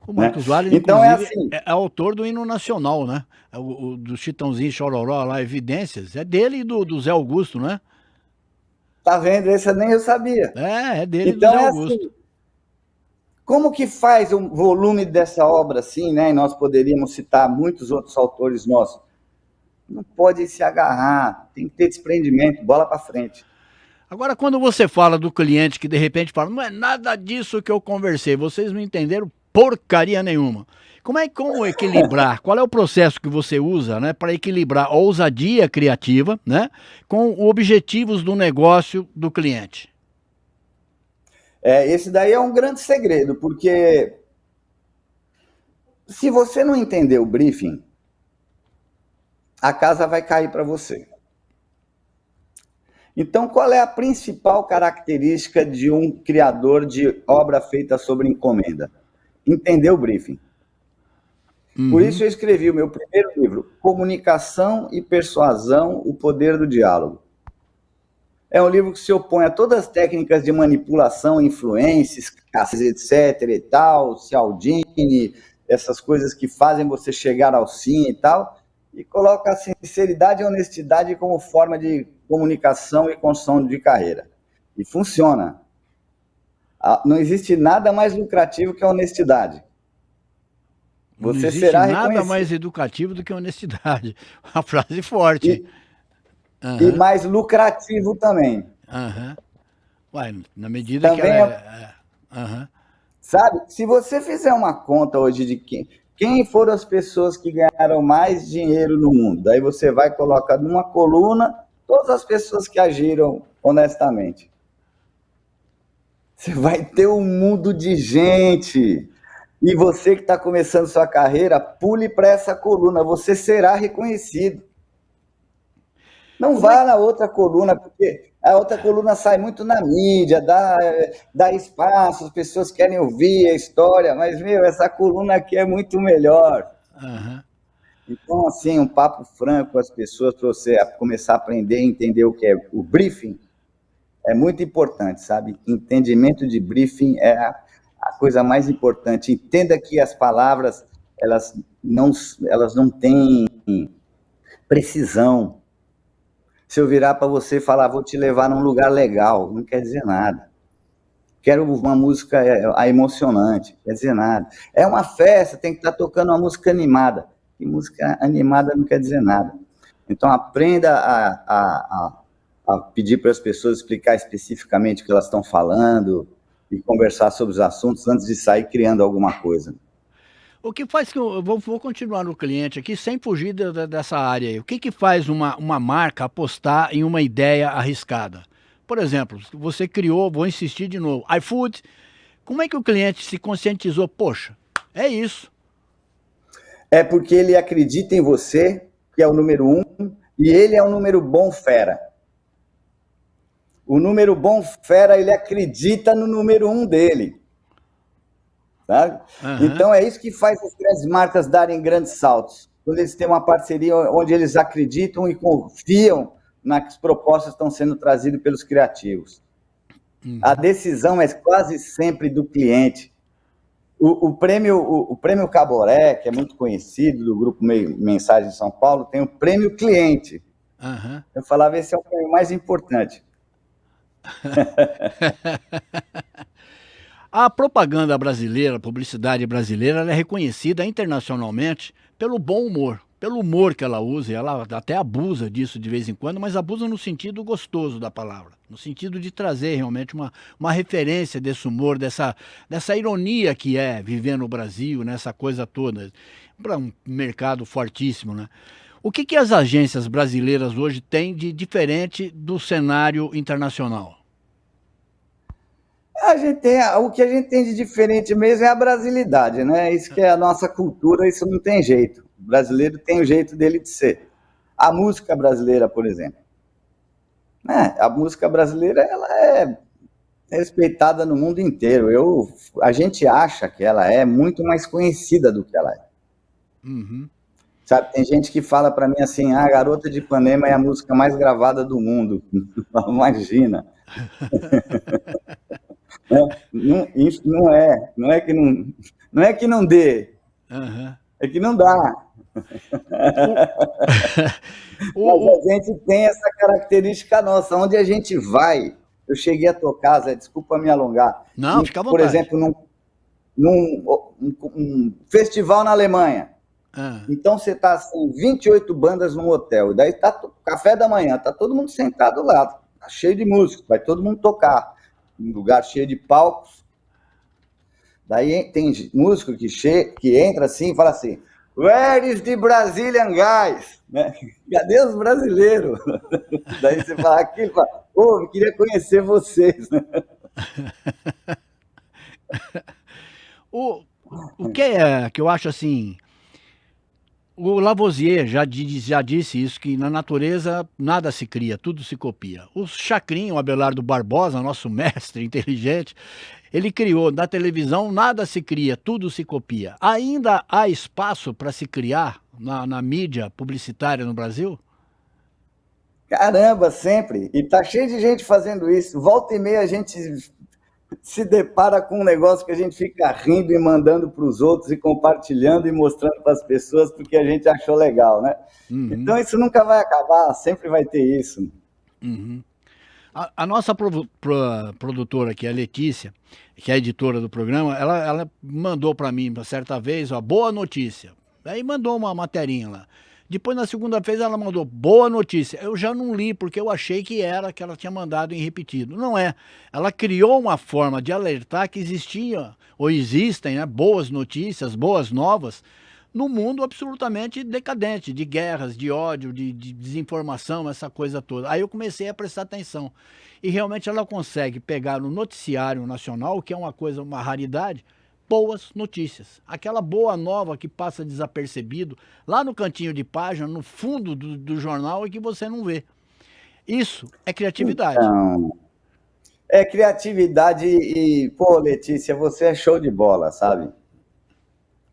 O Marcos Valle, então, inclusive, é autor do hino nacional, né? Do Chitãozinho Chororó lá, Evidências. É dele e do Zé Augusto, não é? Tá vendo? Esse nem eu sabia. É dele então, e do Zé Augusto. Assim, como que faz um volume dessa obra assim, né? E nós poderíamos citar muitos outros autores nossos. Não pode se agarrar, tem que ter desprendimento, bola para frente. Agora, quando você fala do cliente que de repente fala, não é nada disso que eu conversei, vocês não entenderam porcaria nenhuma. Como equilibrar? Qual é o processo que você usa, né, para equilibrar a ousadia criativa, né, com os objetivos do negócio do cliente? Esse daí é um grande segredo, porque se você não entender o briefing, a casa vai cair para você. Então, qual é a principal característica de um criador de obra feita sobre encomenda? Entender o briefing. Por isso eu escrevi o meu primeiro livro, Comunicação e Persuasão, o Poder do Diálogo. É um livro que se opõe a todas as técnicas de manipulação, influências, etc. e tal, Cialdini, essas coisas que fazem você chegar ao sim e tal, e coloca a sinceridade e honestidade como forma de comunicação e construção de carreira. E funciona. Não existe nada mais lucrativo que a honestidade. Você não existe nada mais educativo do que a honestidade. Uma frase forte. E mais lucrativo também. Ué, na medida também que ela Sabe, se você fizer uma conta hoje de quem foram as pessoas que ganharam mais dinheiro no mundo, daí você vai colocar numa coluna todas as pessoas que agiram honestamente. Você vai ter um mundo de gente. E você que está começando sua carreira, pule para essa coluna, você será reconhecido. Não vá na outra coluna, porque a outra coluna sai muito na mídia, dá espaço, as pessoas querem ouvir a história, mas, essa coluna aqui é muito melhor. Então, assim, um papo franco com as pessoas, para você começar a aprender e entender o que é o briefing, é muito importante, sabe? Entendimento de briefing é a coisa mais importante. Entenda que as palavras, elas não têm precisão. Se eu virar para você e falar, vou te levar num lugar legal, não quer dizer nada. Quero uma música emocionante, quer dizer nada. É uma festa, tem que estar tocando uma música animada. E música animada não quer dizer nada. Então, aprenda a pedir para as pessoas explicar especificamente o que elas estão falando e conversar sobre os assuntos antes de sair criando alguma coisa. O que faz que eu vou continuar no cliente aqui sem fugir dessa área aí. O que faz uma marca apostar em uma ideia arriscada? Por exemplo, você criou, vou insistir de novo, iFood. Como é que o cliente se conscientizou? Poxa, é isso. É porque ele acredita em você, que é o número 1, e ele é um número bom fera. O número bom fera, ele acredita no número 1 dele. Sabe? Então é isso que faz as grandes marcas darem grandes saltos. Quando eles têm uma parceria onde eles acreditam e confiam nas propostas que estão sendo trazidas pelos criativos. A decisão é quase sempre do cliente. O prêmio Caboré, que é muito conhecido, do grupo Mensagem São Paulo, tem o prêmio cliente. Eu falava, esse é o prêmio mais importante. A propaganda brasileira, a publicidade brasileira, ela é reconhecida internacionalmente pelo bom humor, pelo humor que ela usa, e ela até abusa disso de vez em quando, mas abusa no sentido gostoso da palavra, no sentido de trazer realmente uma referência desse humor, dessa ironia que é viver no Brasil, nessa coisa toda, para um mercado fortíssimo, né? O que as agências brasileiras hoje têm de diferente do cenário internacional? O que a gente tem de diferente mesmo é a brasilidade, né? Isso que é a nossa cultura, isso não tem jeito. O brasileiro tem o jeito dele de ser. A música brasileira, por exemplo, né? A música brasileira ela é respeitada no mundo inteiro. A gente acha que ela é muito mais conhecida do que ela é. Uhum. Sabe, tem gente que fala para mim assim, a Garota de Ipanema é a música mais gravada do mundo. Imagina. Isso não é que não dê, Uhum. é que não dá. Mas a gente tem essa característica nossa, onde a gente vai. Eu cheguei a tocar, Zé, desculpa me alongar, Não, fica à por vontade. exemplo, num festival na Alemanha. Ah, Então você está assim, 28 bandas num hotel, e daí tá café da manhã, tá todo mundo sentado lá, tá cheio de músicos, vai todo mundo tocar, um lugar cheio de palcos. Daí tem músico que entra assim e fala assim, Where is the Brazilian guys? Né? Cadê os brasileiros? Daí você fala aquilo, fala, pô, eu queria conhecer vocês. Né? o, o que é que eu acho assim. O Lavoisier já disse isso, que na natureza nada se cria, tudo se copia. O Chacrin, o Abelardo Barbosa, nosso mestre inteligente, ele criou, na televisão nada se cria, tudo se copia. Ainda há espaço para se criar na mídia publicitária no Brasil? Caramba, sempre. E tá cheio de gente fazendo isso. Volta e meia a gente se depara com um negócio que a gente fica rindo e mandando para os outros e compartilhando e mostrando para as pessoas porque a gente achou legal, né? Uhum, Então isso nunca vai acabar, sempre vai ter isso. uhum. A nossa produtora aqui, a Letícia, que é a editora do programa, ela mandou para mim, certa vez, ó, boa notícia. Aí mandou uma materinha lá. Depois, na segunda vez, ela mandou boa notícia. Eu já não li, porque eu achei que ela tinha mandado em repetido. Não é. Ela criou uma forma de alertar que existia, ou existem, né, boas notícias, boas novas, num mundo absolutamente decadente, de guerras, de ódio, de desinformação, essa coisa toda. Aí eu comecei a prestar atenção. E realmente ela consegue pegar no noticiário nacional, que é uma coisa, uma raridade, boas notícias. Aquela boa nova que passa desapercebido, lá no cantinho de página, no fundo do jornal, e que você não vê. Isso é criatividade. Então, é criatividade e, pô, Letícia, você é show de bola, sabe?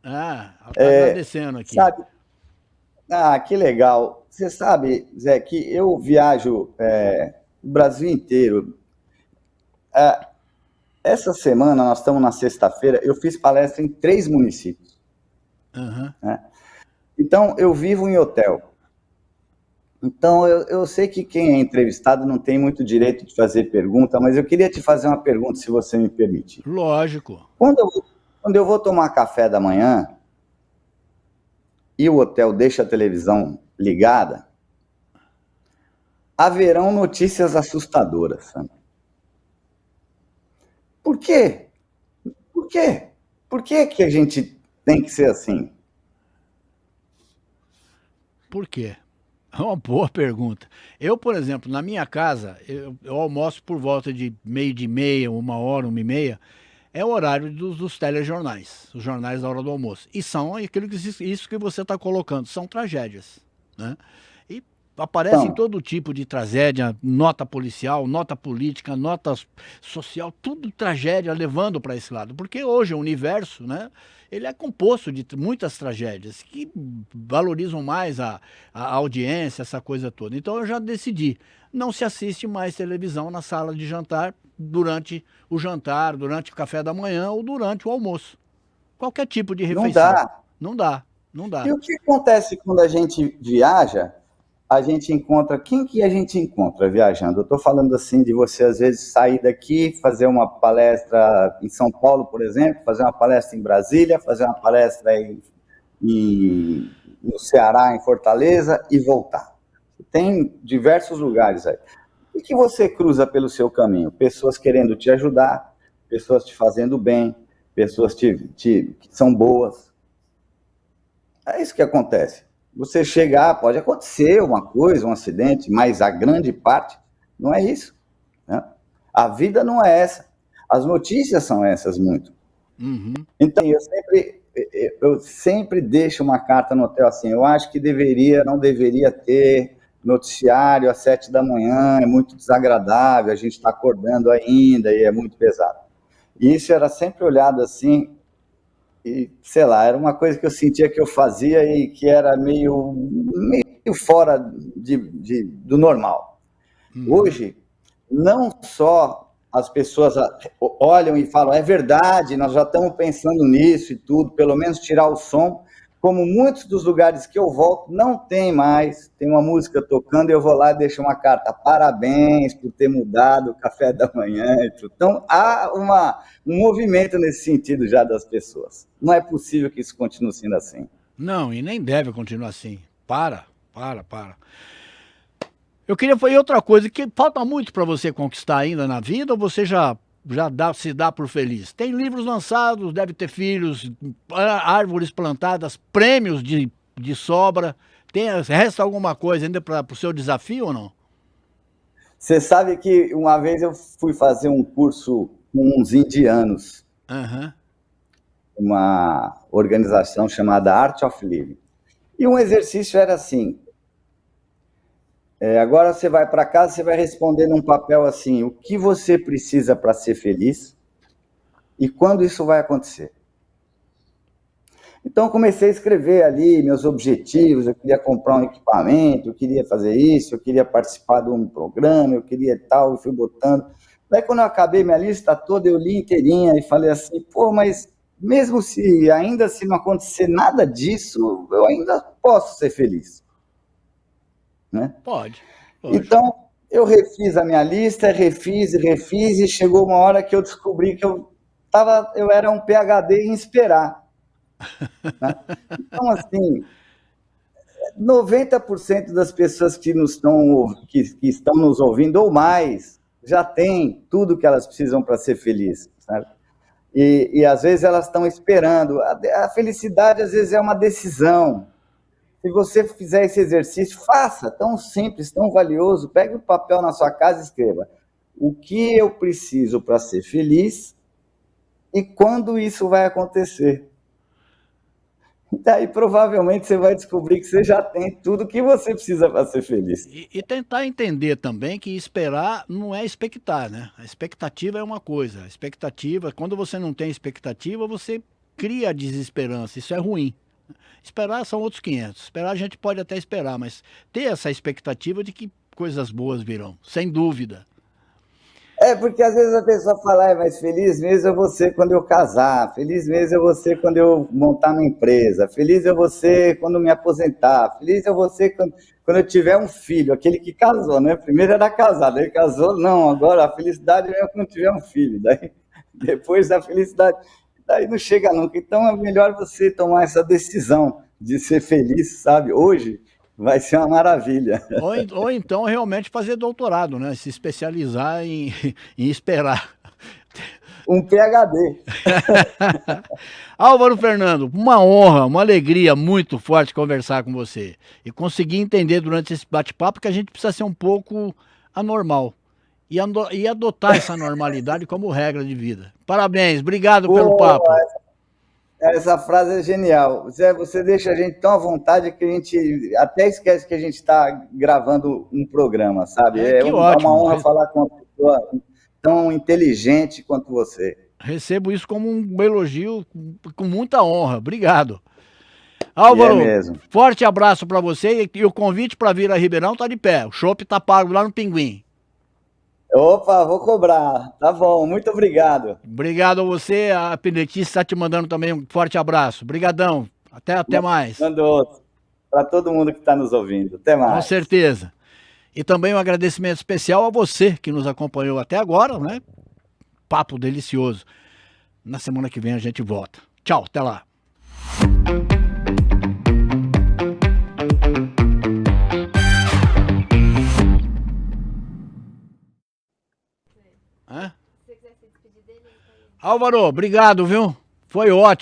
Ah, ela está agradecendo aqui. Sabe? Ah, que legal. Você sabe, Zé, que eu viajo o Brasil inteiro. Essa semana, nós estamos na sexta-feira, eu fiz palestra em 3 municípios. Uhum. Né? Então, eu vivo em hotel. Então, eu sei que quem é entrevistado não tem muito direito de fazer pergunta, mas eu queria te fazer uma pergunta, se você me permitir. Lógico. Quando eu vou tomar café da manhã e o hotel deixa a televisão ligada, haverão notícias assustadoras. Sabe? Por quê? Por quê? Por que que a gente tem que ser assim? Por quê? É uma boa pergunta. Eu, por exemplo, na minha casa, eu almoço por volta de meio de meia, 1 hora, 1h30. É o horário dos telejornais, os jornais da hora do almoço. E são isso que você está colocando, são tragédias. Né? E aparecem Então, todo tipo de tragédia, nota policial, nota política, nota social, tudo tragédia levando para esse lado. Porque hoje o universo, né, ele é composto de muitas tragédias que valorizam mais a audiência, essa coisa toda. Então eu já decidi, não se assiste mais televisão na sala de jantar durante o jantar, durante o café da manhã ou durante o almoço. Qualquer tipo de não refeição. dá. Não dá, não dá. E o que acontece quando a gente viaja? A gente encontra. Quem que a gente encontra viajando? Eu estou falando assim de você, às vezes, sair daqui, fazer uma palestra em São Paulo, por exemplo, fazer uma palestra em Brasília, fazer uma palestra no Ceará, em Fortaleza, e voltar. Tem diversos lugares aí. O que você cruza pelo seu caminho? Pessoas querendo te ajudar, pessoas te fazendo bem, pessoas que são boas. É isso que acontece. você chegar, pode acontecer uma coisa, um acidente, mas a grande parte não é isso, né? A vida não é essa. As notícias são essas muito. Uhum. Então, eu sempre deixo uma carta no hotel assim, eu acho que não deveria ter noticiário às 7 da manhã, é muito desagradável, a gente está acordando ainda e é muito pesado. E isso era sempre olhado assim, e sei lá, era uma coisa que eu sentia que eu fazia e que era meio fora do normal. Hoje, não só as pessoas olham e falam, é verdade, nós já estamos pensando nisso e tudo, pelo menos tirar o som, como muitos dos lugares que eu volto não tem mais, tem uma música tocando e eu vou lá e deixo uma carta, parabéns por ter mudado o café da manhã e tudo. Então, há um movimento nesse sentido já das pessoas. Não é possível que isso continue sendo assim. Não, e nem deve continuar assim. Para. Eu queria fazer outra coisa, que falta muito para você conquistar ainda na vida, ou você já se dá por feliz? Tem livros lançados, deve ter filhos, árvores plantadas, prêmios de sobra. Resta alguma coisa ainda para o seu desafio ou não? Você sabe que uma vez eu fui fazer um curso com uns indianos, uma organização chamada Art of Living. E um exercício era assim, agora você vai para casa, você vai responder num papel assim, o que você precisa para ser feliz e quando isso vai acontecer. Então, comecei a escrever ali meus objetivos, eu queria comprar um equipamento, eu queria fazer isso, eu queria participar de um programa, eu queria tal, e fui botando. Daí, quando eu acabei minha lista toda, eu li inteirinha e falei assim, pô, mas mesmo se não acontecer nada disso, eu ainda posso ser feliz. Né? Pode. Então, eu refiz a minha lista, refiz, e chegou uma hora que eu descobri que eu era um PhD em esperar. Né? Então, assim, 90% das pessoas que estão nos ouvindo, ou mais, já têm tudo que elas precisam para ser felizes, sabe? E às vezes elas estão esperando. A felicidade, às vezes, é uma decisão. Se você fizer esse exercício, faça, tão simples, tão valioso, pegue o papel na sua casa e escreva o que eu preciso para ser feliz e quando isso vai acontecer. Daí provavelmente você vai descobrir que você já tem tudo que você precisa para ser feliz. E tentar entender também que esperar não é expectar, né? A expectativa é uma coisa. A expectativa, quando você não tem expectativa, você cria a desesperança. Isso é ruim. Esperar são outros 500. Esperar a gente pode até esperar, mas ter essa expectativa de que coisas boas virão, sem dúvida. Porque às vezes a pessoa fala, mas feliz mesmo eu vou ser quando eu casar, feliz mesmo eu vou ser quando eu montar uma empresa, feliz eu vou ser quando me aposentar, feliz eu vou ser quando eu tiver um filho, aquele que casou, né? Primeiro era casado, aí casou, não, agora a felicidade é quando tiver um filho, daí depois da felicidade, daí não chega nunca. Então é melhor você tomar essa decisão de ser feliz, sabe? Hoje vai ser uma maravilha. Ou então realmente fazer doutorado, né? Se especializar em esperar. Um PhD. Álvaro Fernando, uma honra, uma alegria muito forte conversar com você. E conseguir entender durante esse bate-papo que a gente precisa ser um pouco anormal. E adotar essa normalidade como regra de vida. Parabéns, obrigado pelo papo. Essa frase é genial. Zé, você deixa a gente tão à vontade que a gente até esquece que a gente está gravando um programa, sabe? Que ótimo. É uma honra falar com uma pessoa tão inteligente quanto você. Recebo isso como um elogio com muita honra. Obrigado. Álvaro, forte abraço para você e o convite para vir a Ribeirão está de pé. O chopp está pago lá no Pinguim. Opa, vou cobrar. Tá bom, muito obrigado. Obrigado a você. A Pinetice está te mandando também um forte abraço. Obrigadão. Até mais. Mando outro. Para todo mundo que está nos ouvindo. Até mais. Com certeza. E também um agradecimento especial a você que nos acompanhou até agora, né? Papo delicioso. Na semana que vem a gente volta. Tchau, até lá. Se você quiser se despedir dele, Álvaro, obrigado, viu? Foi ótimo.